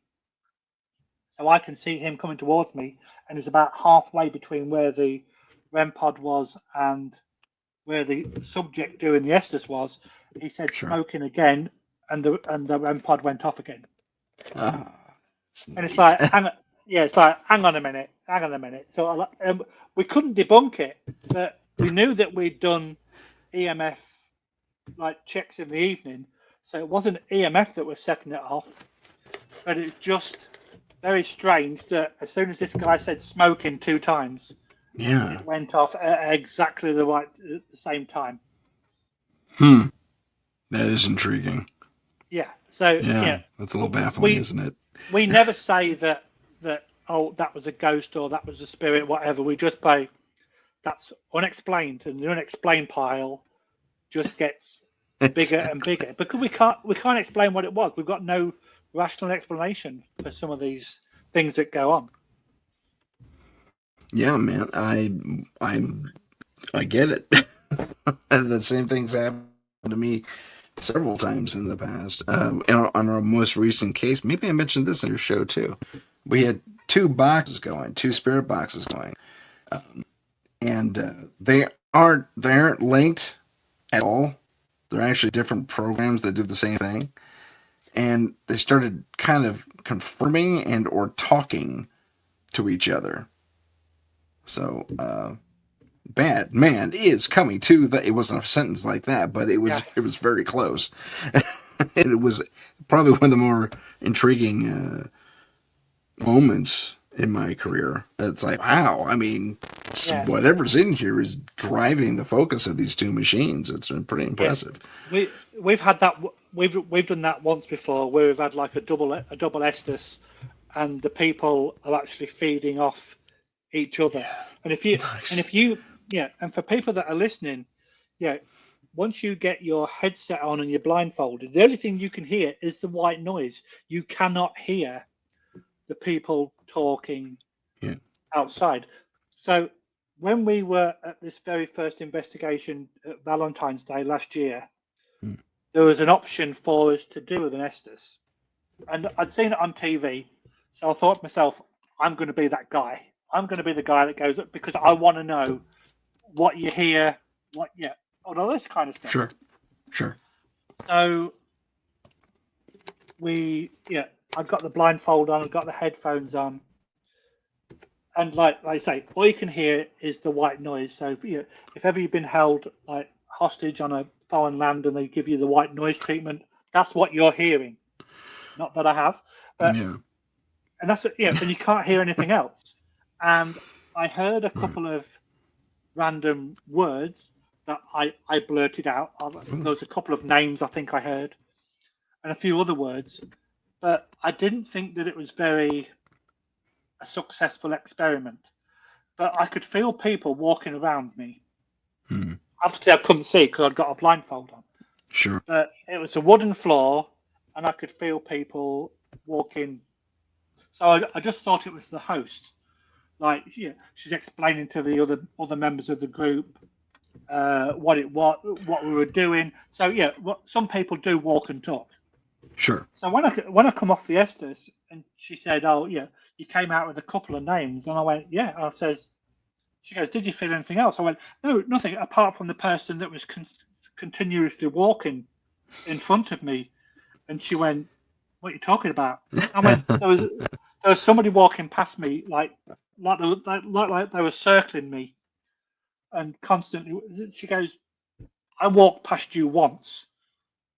Speaker 2: so I can see him coming towards me, and it's about halfway between where the REM pod was and where the subject doing the Estes was. He said smoking again, and the REM pod went off again. And it's like, hang on a minute. So we couldn't debunk it, but we knew that we'd done EMF like checks in the evening, so it wasn't EMF that was setting it off, but it's just very strange that as soon as this guy said smoking 2 times, it went off at exactly the same time.
Speaker 1: That is intriguing.
Speaker 2: Yeah. So
Speaker 1: Yeah, that's a little baffling,
Speaker 2: we
Speaker 1: isn't it?
Speaker 2: we never say that oh, that was a ghost or that was a spirit, whatever. We just say that's unexplained, and the unexplained pile just gets bigger and bigger because we can't explain what it was. We've got no rational explanation for some of these things that go on.
Speaker 1: Yeah, man, I get it. And the same things happened to me several times in the past. On our most recent case, maybe I mentioned this in your show too. We had two spirit boxes going, and they aren't linked at all. They're actually different programs that do the same thing, and they started kind of confirming and or talking to each other. So, bad man is coming to the. It wasn't a sentence like that, but it was very close. It was probably one of the more intriguing moments in my career. It's like, wow, I mean, whatever's in here is driving the focus of these two machines. It's been pretty impressive.
Speaker 2: Yeah. We've had that. We've done that once before, where we've had like a double Estes, and the people are actually feeding off each other. And if you and for people that are listening, once you get your headset on and you're blindfolded, the only thing you can hear is the white noise. You cannot hear the people talking outside. So when we were at this very first investigation at Valentine's Day last year, there was an option for us to do with an Estes. And I'd seen it on TV. So I thought to myself, I'm going to be that guy. I'm going to be the guy that goes up because I want to know what you hear, all this kind of stuff.
Speaker 1: Sure.
Speaker 2: So I got the blindfold on, I got the headphones on, and like I say, all you can hear is the white noise. So if ever you've been held like hostage on a foreign land and they give you the white noise treatment, that's what you're hearing. Not that I have, but and that's and you can't hear anything else. And I heard a couple of random words that I blurted out. There was a couple of names I think I heard, and a few other words, but I didn't think that it was a successful experiment. But I could feel people walking around me. Obviously, I couldn't see because I'd got a blindfold on.
Speaker 1: Sure.
Speaker 2: But it was a wooden floor, and I could feel people walking. So I just thought it was the host. Like, she's explaining to the other members of the group what we were doing. So some people do walk and talk.
Speaker 1: Sure.
Speaker 2: So when I come off the Estes and she said, "Oh you came out with a couple of names," and I went, "Yeah." And she goes, "Did you feel anything else?" I went, "No, nothing apart from the person that was continuously walking in front of me." And she went, "What are you talking about?" I went, there was somebody walking past me like they were circling me, and constantly. She goes, "I walked past you once,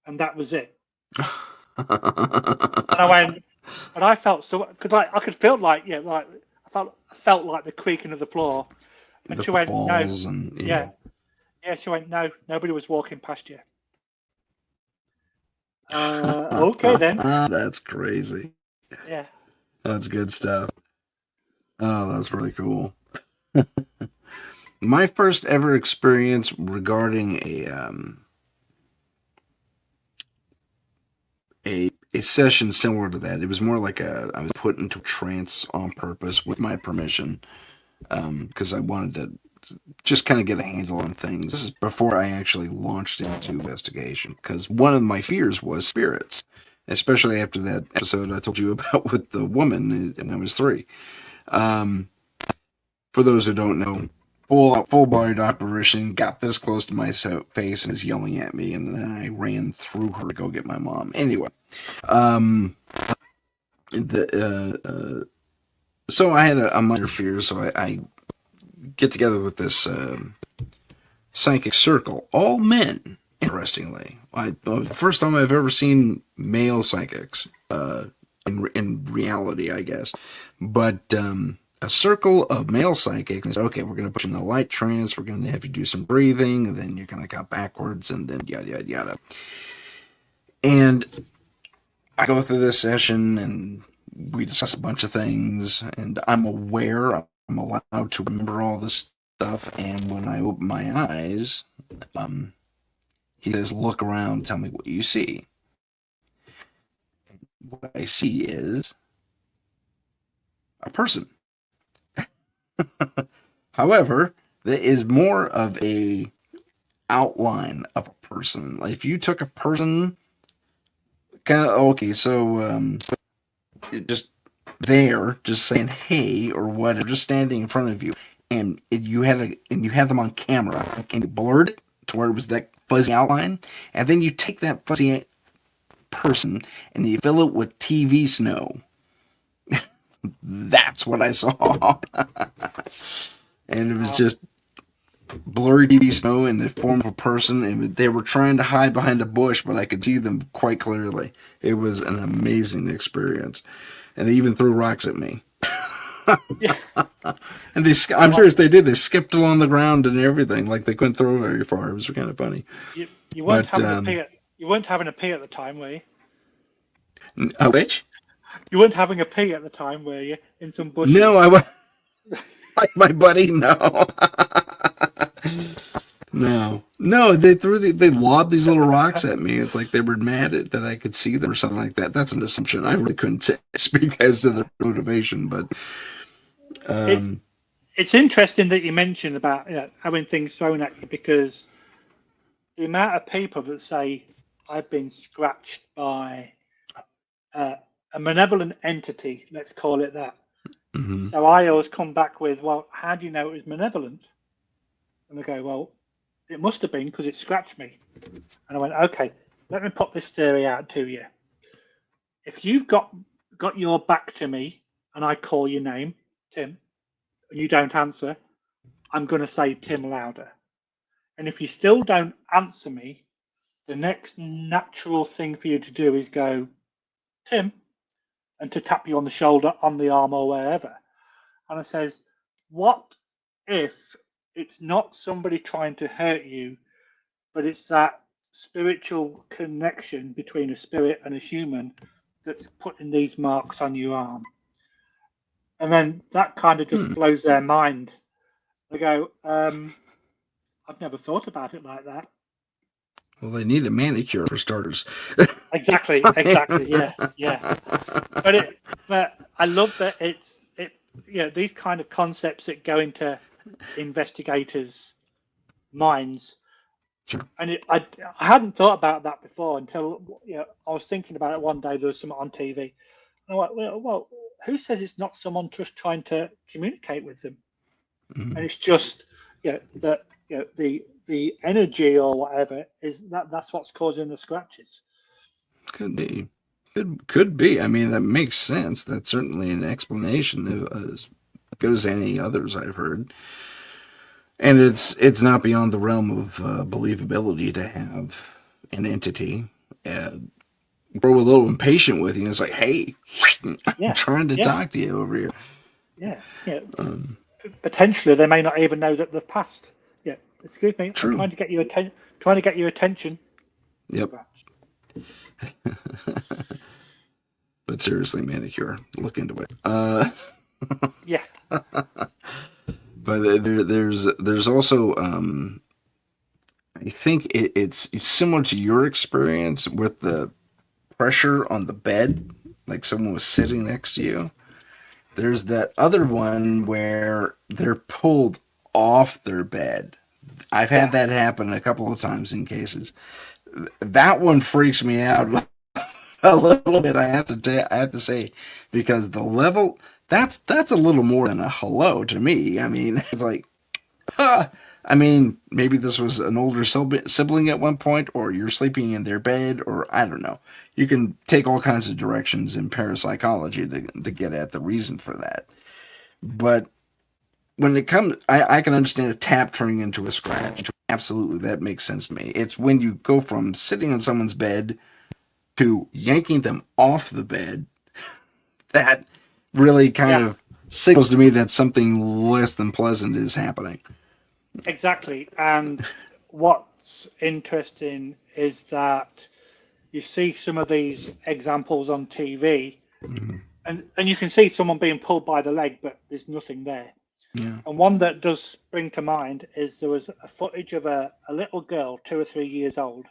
Speaker 2: and that was it." And I went, but I felt so because I could feel like I felt like the creaking of the floor, and she went, "No, she went, no, nobody was walking past you." Okay then.
Speaker 1: That's crazy.
Speaker 2: Yeah.
Speaker 1: That's good stuff. Oh, that's really cool. My first ever experience regarding a session similar to that, it was more like I was put into a trance on purpose with my permission, because I wanted to just kind of get a handle on things. This is before I actually launched into investigation, because one of my fears was spirits, especially after that episode I told you about with the woman, and I was 3. For those who don't know, full bodied apparition got this close to my face and is yelling at me, and then I ran through her to go get my mom. Anyway, so I had a minor fear, so I get together with this psychic circle, all men. Interestingly, the first time I've ever seen male psychics in reality, I guess, but a circle of male psychics and said, "Okay, we're going to put you in a light trance. We're going to have you do some breathing, and then you're going to go backwards, and then yada yada yada." And I go through this session and we discuss a bunch of things, and I'm aware, I'm allowed to remember all this stuff. And when I open my eyes, he says, "Look around, tell me what you see." What I see is a person. However, there is more of a outline of a person. Like if you took a person, kind of okay, so just there, just saying hey or whatever, just standing in front of you, and you had them on camera, and you blurred it to where it was that fuzzy outline, and then you take that fuzzy person and you fill it with TV snow. That's what I saw. And it was just blurry TV snow in the form of a person, and they were trying to hide behind a bush, but I could see them quite clearly. It was an amazing experience. And they even threw rocks at me.
Speaker 2: Yeah.
Speaker 1: And I'm serious, they did. They skipped along the ground and everything, like they couldn't throw very far. It was kind of funny.
Speaker 2: You weren't having a pee at the time, were you?
Speaker 1: Which?
Speaker 2: You weren't having a pee at the time, were you? In some bushes?
Speaker 1: No, I was. Like my buddy, no. No, they lobbed these little rocks at me. It's like they were mad at that I could see them or something like that. That's an assumption. I really couldn't speak as to their motivation, but
Speaker 2: it's interesting that you mentioned about having things thrown at you, because the amount of people that say I've been scratched by a malevolent entity, let's call it that.
Speaker 1: Mm-hmm.
Speaker 2: So I always come back with, well, how do you know it was malevolent? And they go, well, it must have been because it scratched me. And I went, okay, let me put this theory out to you. If you've got your back to me and I call your name, Tim, and you don't answer, I'm going to say Tim louder. And if you still don't answer me, the next natural thing for you to do is go, Tim, and to tap you on the shoulder, on the arm, or wherever. And I says, what if it's not somebody trying to hurt you, but it's that spiritual connection between a spirit and a human that's putting these marks on your arm? And then that kind of just blows their mind. They go, I've never thought about it like that.
Speaker 1: Well, they need a manicure for starters.
Speaker 2: Exactly, yeah. But I love that these kind of concepts that go into investigators' minds.
Speaker 1: Sure.
Speaker 2: And I hadn't thought about that before until I was thinking about it one day. There was something on TV, and I went, well, who says it's not someone just trying to communicate with them? Mm-hmm. And it's just the energy or whatever is that's what's causing the scratches.
Speaker 1: Could be. Could be. I mean, that makes sense. That's certainly an explanation as good as any others I've heard. And it's not beyond the realm of believability to have an entity grow a little impatient with you. And it's like, hey, I'm trying to talk to you over here.
Speaker 2: Yeah. Potentially, they may not even know that they've passed. Yeah. Excuse me.
Speaker 1: True.
Speaker 2: I'm trying to get your attention.
Speaker 1: Yep. But seriously, manicure. Look into it.
Speaker 2: Yeah.
Speaker 1: But there's also I think it's similar to your experience with the pressure on the bed, like someone was sitting next to you. There's that other one where they're pulled off their bed. I've had that happen a couple of times in cases. That one freaks me out a little bit. I have to say, because the level that's a little more than a hello to me. I mean, it's like, I mean, maybe this was an older sibling at one point, or you're sleeping in their bed, or I don't know. You can take all kinds of directions in parapsychology to get at the reason for that. But when it comes, I can understand a tap turning into a scratch. Absolutely, that makes sense to me. It's when you go from sitting on someone's bed to yanking them off the bed that really kind of signals to me that something less than pleasant is happening.
Speaker 2: Exactly. And what's interesting is that you see some of these examples on TV,
Speaker 1: Mm-hmm.
Speaker 2: and you can see someone being pulled by the leg, but there's nothing there.
Speaker 1: Yeah.
Speaker 2: And one that does spring to mind is there was a footage of a little girl, 2 or 3 years old,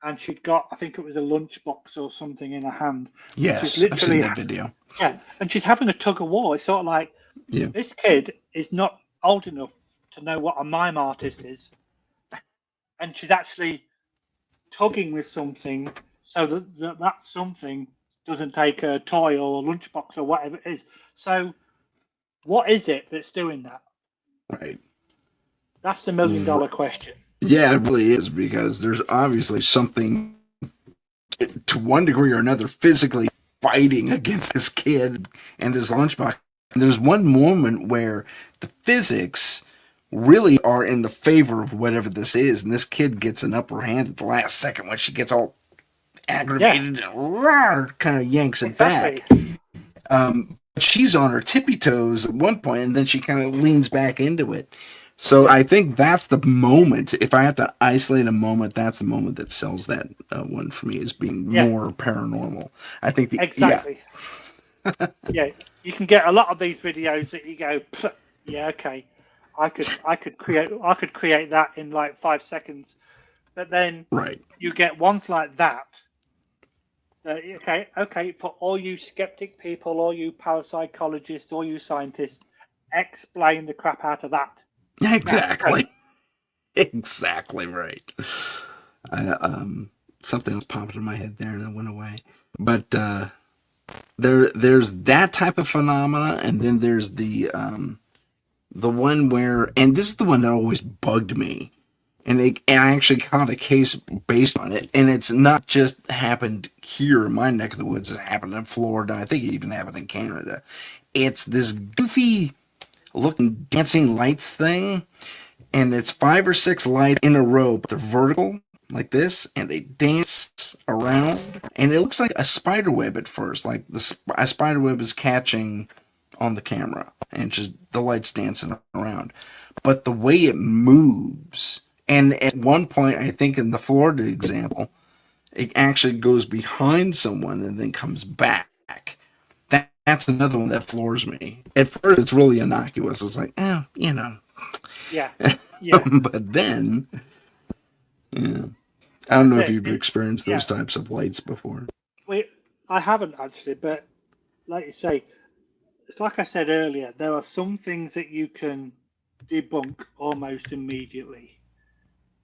Speaker 2: and she'd got, I think it was a lunchbox or something in her hand.
Speaker 1: Yes, I've seen that video.
Speaker 2: Yeah, and she's having a tug of war. It's sort of like, this kid is not old enough to know what a mime artist is, and she's actually tugging with something so that something doesn't take a toy or a lunchbox or whatever it is. So what is it that's doing that?
Speaker 1: Right.
Speaker 2: That's the $1 million question.
Speaker 1: Yeah, it really is, because there's obviously something, to one degree or another, physically fighting against this kid and this lunchbox. And there's one moment where the physics really are in the favor of whatever this is, and this kid gets an upper hand at the last second when she gets all aggravated and kind of yanks it back. She's on her tippy toes at one point, and then she kind of leans back into it. So I think that's the moment. If I have to isolate a moment, that's the moment that sells that one for me as being more paranormal. I think
Speaker 2: exactly. Yeah, you can get a lot of these videos that you go, yeah, okay, I could create that in like 5 seconds, but then you get ones like that. Okay, for all you skeptic people, all you parapsychologists, all you scientists, explain the crap out of that.
Speaker 1: Exactly. Exactly right. Something else popped in my head there and it went away. But there's that type of phenomena, and then there's the one where, and this is the one that always bugged me, and I actually caught a case based on it, and it's not just happened here in my neck of the woods. It happened in Florida. I think it even happened in Canada. It's this goofy looking dancing lights thing, and it's 5 or 6 lights in a row, but they're vertical like this, and they dance around, and it looks like a spider web at first, like a spider web is catching on the camera, and just the lights dancing around. But the way it moves, and at one point, I think in the Florida example, it actually goes behind someone and then comes back. That's another one that floors me. At first, it's really innocuous. It's like, you know.
Speaker 2: Yeah.
Speaker 1: But then, I don't know if you've experienced those types of lights before.
Speaker 2: I haven't actually, but like you say, it's like I said earlier, there are some things that you can debunk almost immediately.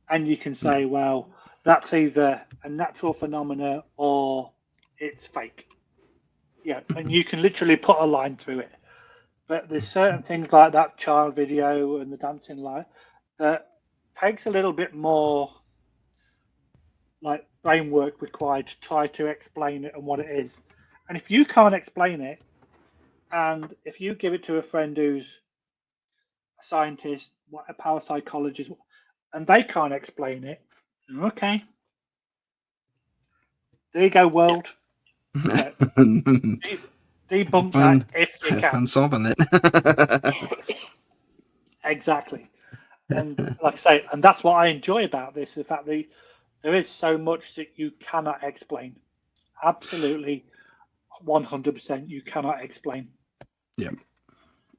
Speaker 2: And you can say, well, that's either a natural phenomena or it's fake. Yeah, and you can literally put a line through it. But there's certain things like that child video and the dancing light that takes a little bit more like brain work required to try to explain it and what it is. And if you can't explain it, and if you give it to a friend who's a scientist, a parapsychologist, and they can't explain it, okay. There you go, world. Debunk that if you can.
Speaker 1: Fun solving it.
Speaker 2: Exactly. And like I say, and that's what I enjoy about this, the fact that there is so much that you cannot explain. Absolutely 100% you cannot explain.
Speaker 1: Yeah.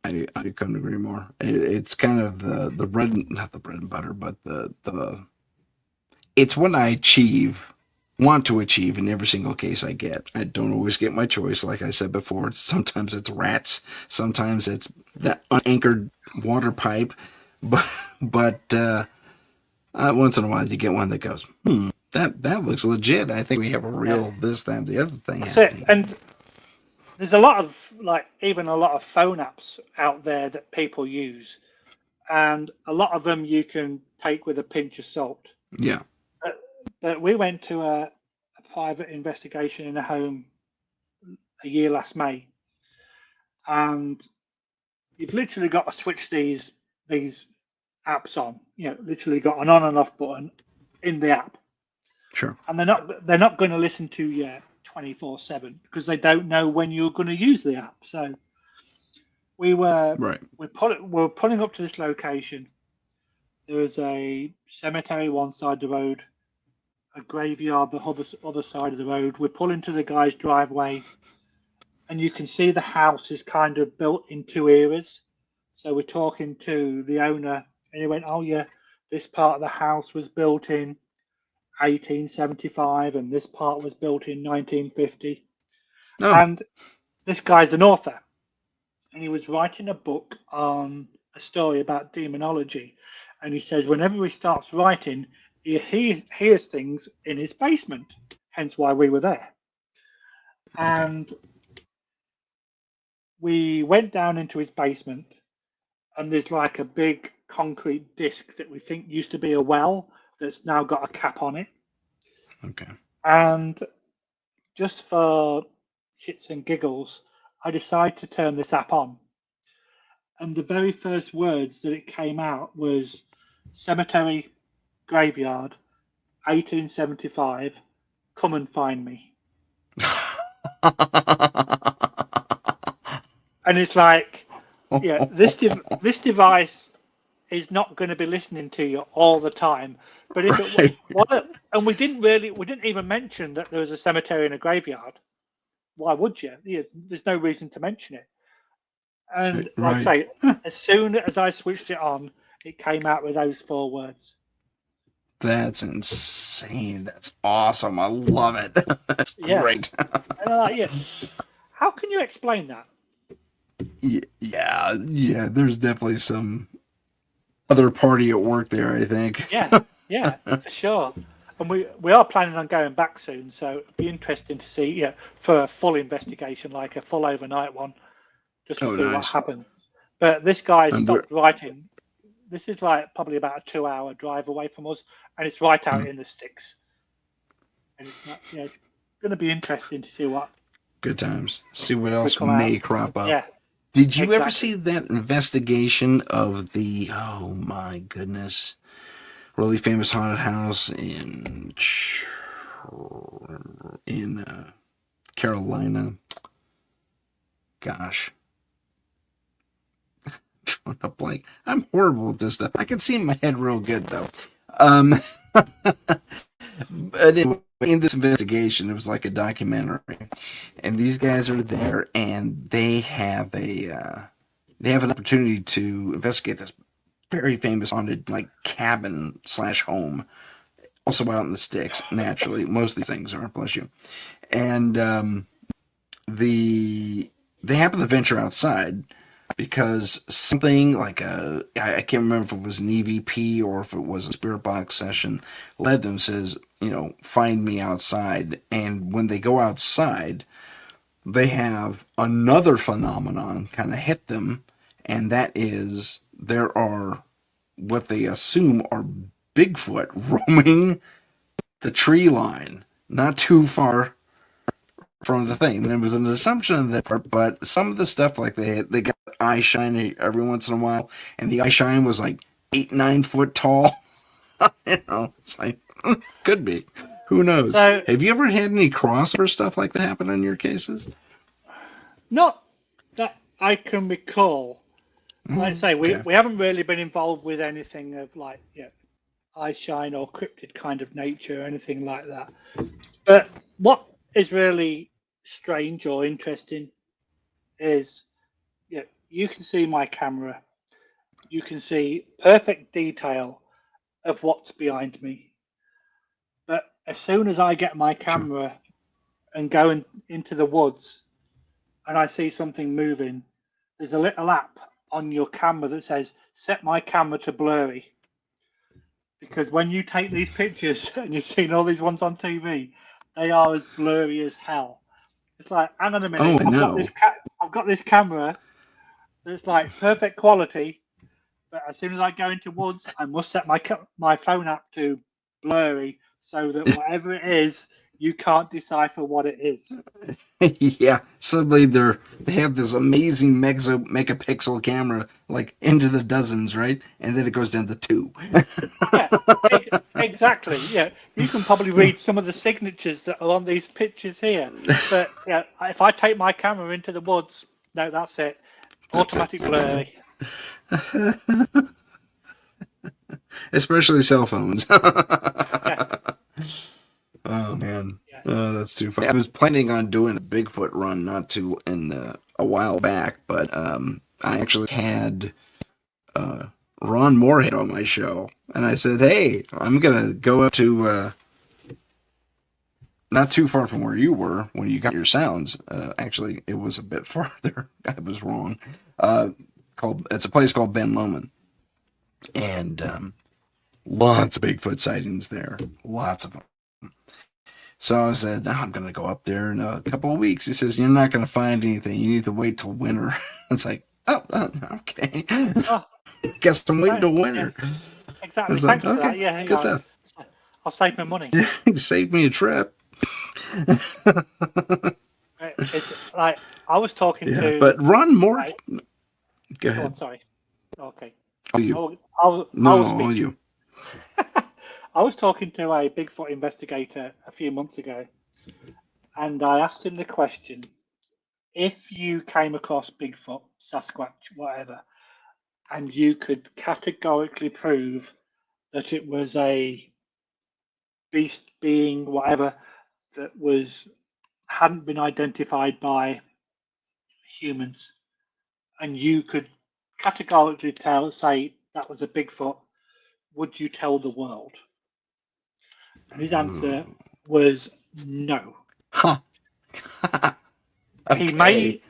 Speaker 1: I couldn't agree more. It's kind of the bread, not the bread and butter, but the it's what I want to achieve in every single case I get. I don't always get my choice, like I said before. Sometimes it's rats, sometimes it's that unanchored water pipe, but once in a while you get one that goes, that looks legit. I think we have a real this, that, and the other thing.
Speaker 2: That's it. And there's a lot of even a lot of phone apps out there that people use, and a lot of them you can take with a pinch of salt.
Speaker 1: Yeah.
Speaker 2: But we went to a private investigation in a home a year last May, and you've literally got to switch these apps on. Literally got an on and off button in the app.
Speaker 1: Sure.
Speaker 2: And they're not going to listen to you 24/7 because they don't know when you're going to use the app. So we're pulling up to this location. There was a cemetery one side of the road, a graveyard the other side of the road. We pull into the guy's driveway, and you can see the house is kind of built in two eras. So we're talking to the owner, and he went, "Oh yeah, this part of the house was built in 1875, and this part was built in 1950."
Speaker 1: Oh.
Speaker 2: And this guy's an author, and he was writing a book on a story about demonology. And he says whenever he starts writing, he hears things in his basement, hence why we were there. And we went down into his basement, and there's like a big concrete disc that we think used to be a well that's now got a cap on it.
Speaker 1: Okay.
Speaker 2: And just for shits and giggles, I decided to turn this app on. And the very first words that it came out was cemetery, graveyard, 1875, come and find me. And it's like, yeah, this device is not going to be listening to you all the time. But if it and we didn't even mention that there was a cemetery and a graveyard. Why would you? There's no reason to mention it. And like I say, as soon as I switched it on, it came out with those 4 words.
Speaker 1: That's insane. That's awesome. I love it. That's great.
Speaker 2: And I'm like, how can you explain that?
Speaker 1: Yeah. There's definitely some other party at work there, I think.
Speaker 2: Yeah, for sure. And we are planning on going back soon, so it'd be interesting to see, for a full investigation, like a full overnight one, just to see what happens. But this guy stopped writing. This is like probably about a 2-hour drive away from us, and it's right out in the sticks. And it's not, it's going to be interesting to see what.
Speaker 1: Good times. See what else may crop up.
Speaker 2: Yeah.
Speaker 1: Did you ever see that investigation of the, oh my goodness, really famous haunted house in Carolina? Gosh. Drawing a blank. I'm horrible with this stuff. I can see in my head real good though. But in this investigation, it was like a documentary, and these guys are there, and they have an opportunity to investigate this very famous haunted cabin / home, also out in the sticks. Naturally, most of these things are. Bless you. And they happen to venture outside because something like I can't remember if it was an EVP or if it was a spirit box session, led them, says, find me outside. And when they go outside, they have another phenomenon kind of hit them, and that is there are what they assume are Bigfoot roaming the tree line, not too far from the thing. And it was an assumption on that part, but some of the stuff, like they got eye shine every once in a while, and the eye shine was like 8-9 foot tall. It's like, could be. Who knows? So, have you ever had any crossover stuff like that happen in your cases?
Speaker 2: Not that I can recall. Like I say, we haven't really been involved with anything of eye shine or cryptid kind of nature or anything like that. But what is really strange or interesting is you can see my camera, you can see perfect detail of what's behind me, but as soon as I get my camera and go into the woods and I see something moving, there's a little app on your camera that says set my camera to blurry, because when you take these pictures and you've seen all these ones on TV, they are as blurry as hell. It's like, hang on a minute, I've got this camera that's like perfect quality, but as soon as I go into woods, I must set my phone app to blurry so that whatever it is, you can't decipher what it is.
Speaker 1: Yeah, suddenly they have this amazing megapixel camera, like into the dozens, right? And then it goes down to 2.
Speaker 2: Yeah, exactly. Yeah, you can probably read some of the signatures that are on these pictures here. But if I take my camera into the woods, no, that's it. Automatic blurry.
Speaker 1: Especially cell phones.
Speaker 2: Yeah.
Speaker 1: Oh man,
Speaker 2: Yeah.
Speaker 1: that's too funny. I was planning on doing a Bigfoot run not too in a while back, but I actually had Ron Moorhead on my show, and I said, "Hey, I'm gonna go up to not too far from where you were when you got your sounds. Actually, it was a bit farther. I was wrong. It's a place called Ben Lomond, and lots of Bigfoot sightings there. Lots of them. So I said, no, I'm going to go up there in a couple of weeks. He says, you're not going to find anything. You need to wait till winter. It's like, oh, okay.
Speaker 2: Oh,
Speaker 1: Guess I'm waiting
Speaker 2: right.
Speaker 1: till winter.
Speaker 2: Yeah, exactly.
Speaker 1: It's like,
Speaker 2: Thanks for that.
Speaker 1: okay,
Speaker 2: Yeah,
Speaker 1: good stuff.
Speaker 2: I'll save my money.
Speaker 1: You saved me a trip.
Speaker 2: It's like I was talking
Speaker 1: Yeah,
Speaker 2: to.
Speaker 1: but Ron Moore.
Speaker 2: Right.
Speaker 1: Go
Speaker 2: Go
Speaker 1: ahead.
Speaker 2: on, sorry. Okay.
Speaker 1: Oh, you.
Speaker 2: I'll
Speaker 1: No,
Speaker 2: speak.
Speaker 1: you.
Speaker 2: I was talking to a Bigfoot investigator a few months ago, and I asked him the question: if you came across Bigfoot, Sasquatch, whatever, and you could categorically prove that it was a beast, being, whatever, that hadn't been identified by humans, and you could categorically say that was a Bigfoot, would you tell the world? And his answer was no.
Speaker 1: Huh. Okay.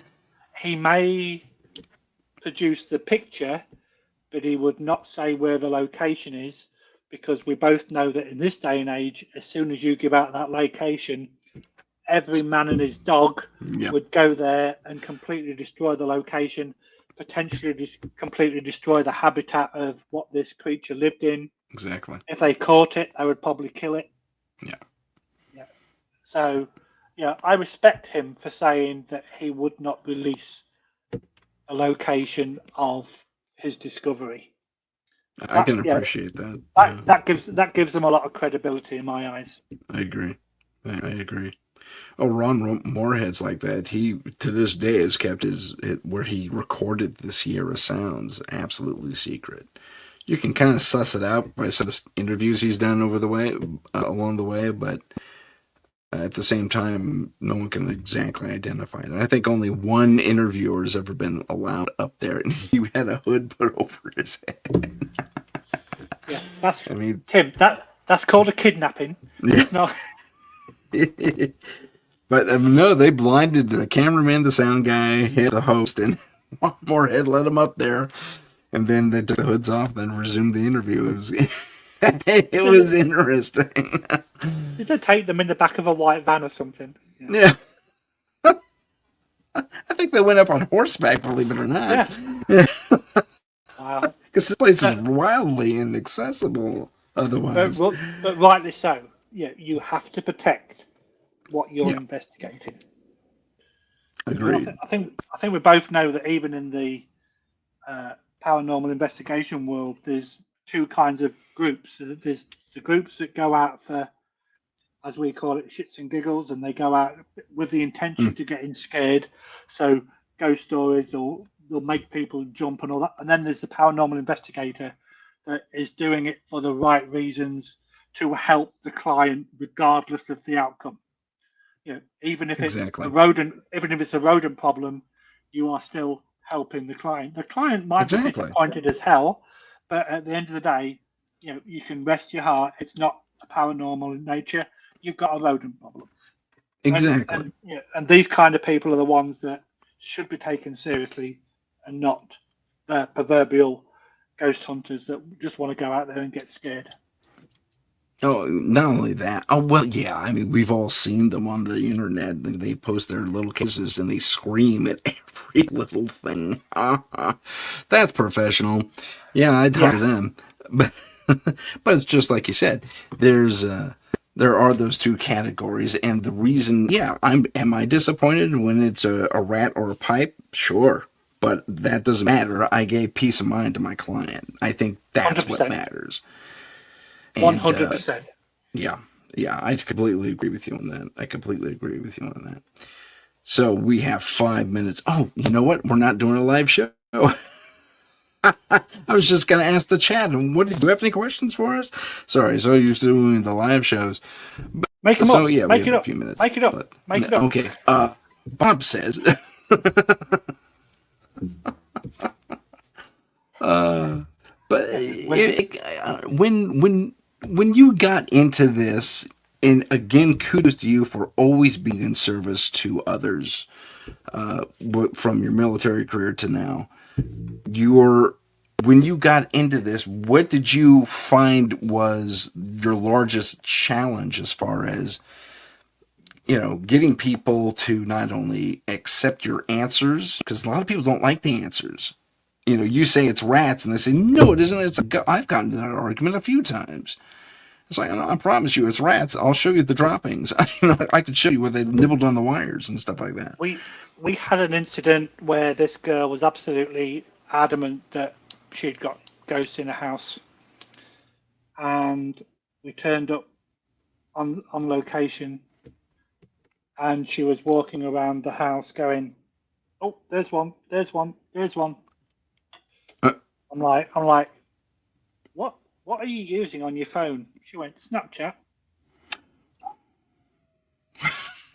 Speaker 2: He may produce the picture, but he would not say where the location is, because we both know that in this day and age, as soon as you give out that location, every man and his dog would go there and completely destroy the location, potentially completely destroy the habitat of what this creature lived in.
Speaker 1: Exactly.
Speaker 2: If they caught it, they would probably kill it.
Speaker 1: Yeah.
Speaker 2: Yeah. So, yeah, I respect him for saying that he would not release a location of his discovery.
Speaker 1: I can appreciate that.
Speaker 2: That gives them a lot of credibility in my eyes.
Speaker 1: I agree. I agree. Oh, Ron Moorhead's like that. He, to this day, has kept where he recorded the Sierra Sounds absolutely secret. You can kind of suss it out by some of the interviews he's done along the way, but at the same time, no one can exactly identify it. And I think only one interviewer has ever been allowed up there, and he had a hood put over his head.
Speaker 2: Yeah, Tim. That's called a kidnapping.
Speaker 1: Yeah.
Speaker 2: It's not.
Speaker 1: But no, they blinded the cameraman, the sound guy, hit the host, and Moorhead let him up there. And then they took the hoods off, then resumed the interview. It was, it was interesting.
Speaker 2: Did they take them in the back of a white van or something?
Speaker 1: Yeah. I think they went up on horseback, believe it or not.
Speaker 2: Yeah. Wow.
Speaker 1: Because this place is wildly inaccessible otherwise.
Speaker 2: But rightly so. Yeah, you have to protect what you're investigating.
Speaker 1: Agreed.
Speaker 2: I think we both know that even in the paranormal investigation world, there's two kinds of groups. There's the groups that go out for, as we call it, shits and giggles, and they go out with the intention to getting scared. So ghost stories, they'll make people jump and all that. And then there's the paranormal investigator that is doing it for the right reasons to help the client, regardless of the outcome. You know, even if it's a rodent problem, you are still helping the client. The client might be disappointed as hell, but at the end of the day, you know, you can rest your heart. It's not a paranormal in nature. You've got a rodent problem.
Speaker 1: Exactly.
Speaker 2: And these kind of people are the ones that should be taken seriously, and not the proverbial ghost hunters that just want to go out there and get scared.
Speaker 1: Oh, not only that. Oh, well, yeah. I mean, we've all seen them on the internet. They post their little cases and they scream at every little thing. That's professional. Yeah, I'd hire them. But it's just like you said. There are those two categories, and the reason, am I disappointed when it's a rat or a pipe? Sure. But that doesn't matter. I gave peace of mind to my client. I think that's 100%. What matters.
Speaker 2: 100%.
Speaker 1: Yeah, I completely agree with you on that. So we have 5 minutes. Oh, you know what? We're not doing a live show. I was just going to ask the chat, what did you have any questions for us? Sorry, so you're doing the live shows.
Speaker 2: Make them
Speaker 1: So
Speaker 2: up.
Speaker 1: yeah,
Speaker 2: Make
Speaker 1: we
Speaker 2: it
Speaker 1: have a
Speaker 2: up.
Speaker 1: few minutes.
Speaker 2: Make it up. Make it up.
Speaker 1: Okay. Bob says. But when you got into this, and again, kudos to you for always being in service to others, from your military career to now. When you got into this, what did you find was your largest challenge as far as, getting people to not only accept your answers, because a lot of people don't like the answers. You say it's rats, and they say, no, it isn't. I've gotten to that argument a few times. It's like, I promise you, it's rats. I'll show you the droppings. I could show you where they nibbled on the wires and stuff like that.
Speaker 2: We had an incident where this girl was absolutely adamant that she'd got ghosts in a house, and we turned up on location, and she was walking around the house going, "Oh, there's one, there's one, there's one." I'm like, what are you using on your phone? She went, Snapchat.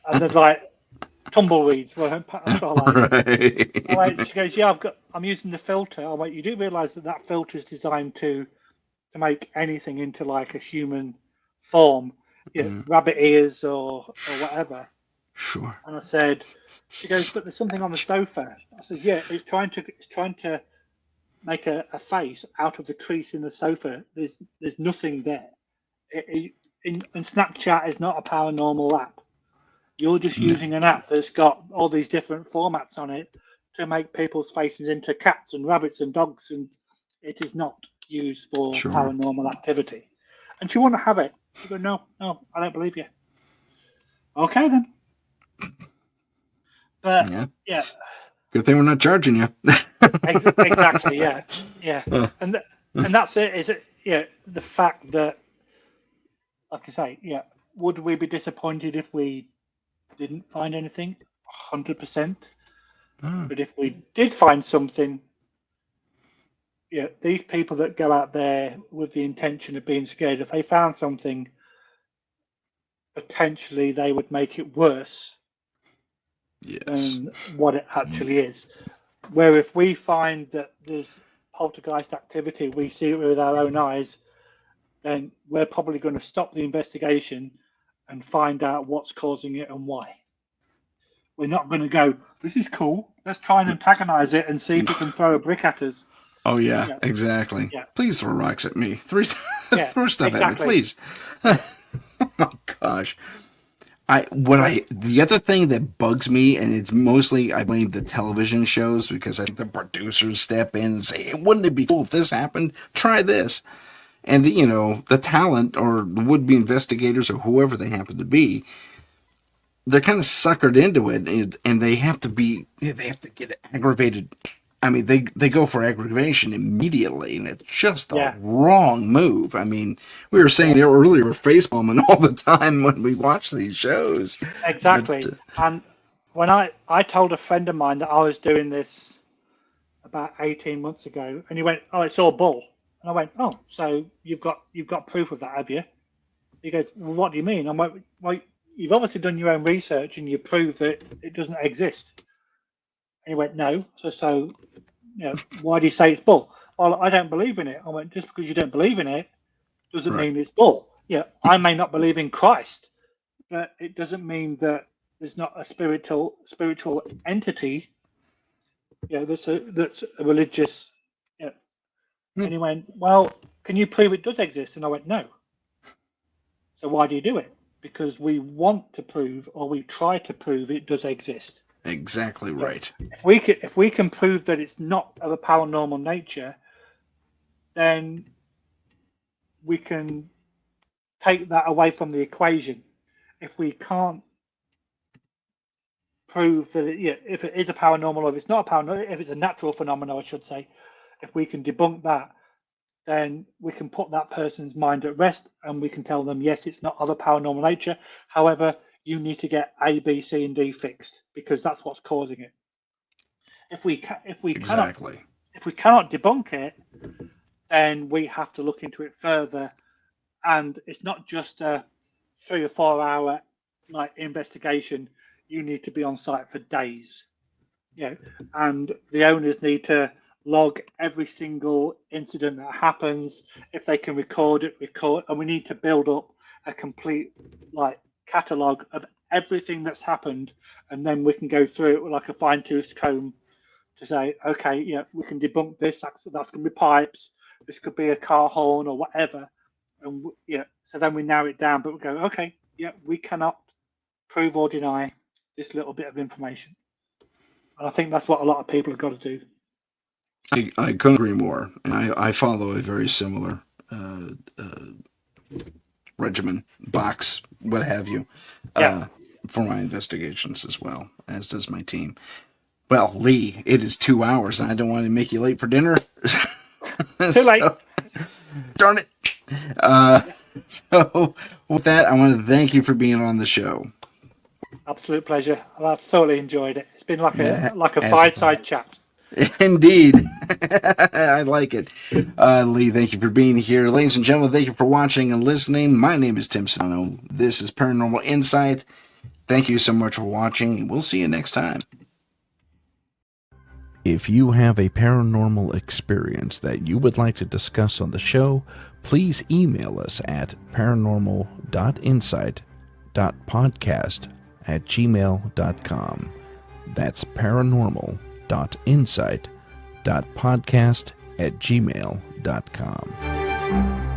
Speaker 2: And there's like tumbleweeds. That's all right. She goes, yeah, I'm using the filter. I went, you do realise that filter is designed to make anything into like a human form, rabbit ears or whatever.
Speaker 1: Sure.
Speaker 2: And I said, she goes, but there's something on the sofa. I said, yeah, it's trying to make a face out of the crease in the sofa. There's nothing there. And Snapchat is not a paranormal app. You're just using an app that's got all these different formats on it to make people's faces into cats and rabbits and dogs, and it is not used for paranormal activity. And she wouldn't have it. She goes, no, I don't believe you. Okay then. But yeah.
Speaker 1: Good thing we're not charging you.
Speaker 2: Exactly. Yeah. And that's it. Is it? Yeah. The fact that, like I say, would we be disappointed if we didn't find anything? 100%. But if we did find something, these people that go out there with the intention of being scared, if they found something, potentially they would make it worse than what it actually is. Where if we find that there's poltergeist activity, we see it with our own eyes, then we're probably going to stop the investigation and find out what's causing it and why. We're not going to go, this is cool, let's try and antagonize it and see if it can throw a brick at us.
Speaker 1: Oh, yeah. Exactly. Yeah. Please throw rocks at me. Throw stuff at me, please. Oh, my gosh. The other thing that bugs me, and it's mostly, I blame the television shows, because I think the producers step in and say, hey, wouldn't it be cool if this happened? Try this. And the talent or the would-be investigators or whoever they happen to be, they're kind of suckered into it, and they have to get aggravated. I mean, they go for aggravation immediately, and it's just the wrong move. I mean, we were saying it earlier, we're facepalming all the time when we watch these shows.
Speaker 2: Exactly. And when I told a friend of mine that I was doing this about 18 months ago, and he went, oh, it's all bull. And I went, oh, so you've got proof of that, have you? He goes, well, what do you mean? I'm like, well, you've obviously done your own research and you proved that it doesn't exist. And he went, no. So why do you say it's bull? Well, I don't believe in it. I went, just because you don't believe in it doesn't mean it's bull. Yeah, I may not believe in Christ, but it doesn't mean that there's not a spiritual entity. That's a religious. And he went, well, can you prove it does exist? And I went, no. So why do you do it? Because we want to prove, or we try to prove, it does exist.
Speaker 1: Exactly right.
Speaker 2: If we can prove that it's not of a paranormal nature, then we can take that away from the equation. If we can't prove that if it is a paranormal or if it's not a paranormal, if it's a natural phenomenon, I should say, if we can debunk that, then we can put that person's mind at rest and we can tell them, yes, it's not of a paranormal nature. However, you need to get A, B, C, and D fixed because that's what's causing it. If we If we cannot debunk it, then we have to look into it further. And it's not just a 3 or 4 hour investigation. You need to be on site for days. And the owners need to log every single incident that happens. If they can record it, and we need to build up a complete catalogue of everything that's happened, and then we can go through it with like a fine-tooth comb to say, okay, we can debunk this. That's going to be pipes. This could be a car horn or whatever. And so then we narrow it down, but we go, okay, we cannot prove or deny this little bit of information. And I think that's what a lot of people have got to do.
Speaker 1: I couldn't agree more. And I follow a very similar regimen, box, what have you, for my investigations as well, as does my team. Well, Lee, it is 2 hours, and I don't want to make you late for dinner.
Speaker 2: Too late.
Speaker 1: Darn it. So with that, I want to thank you for being on the show.
Speaker 2: Absolute pleasure. I thoroughly enjoyed it. It's been like a fireside chat.
Speaker 1: Indeed. I like it. Lee, thank you for being here. Ladies and gentlemen, thank you for watching and listening. My name is Tim Sudano. This is Paranormal Insight. Thank you so much for watching, and we'll see you next time. If you have a paranormal experience that you would like to discuss on the show, please email us at paranormal.insight.podcast@gmail.com. That's paranormal.insight.podcast@gmail.com.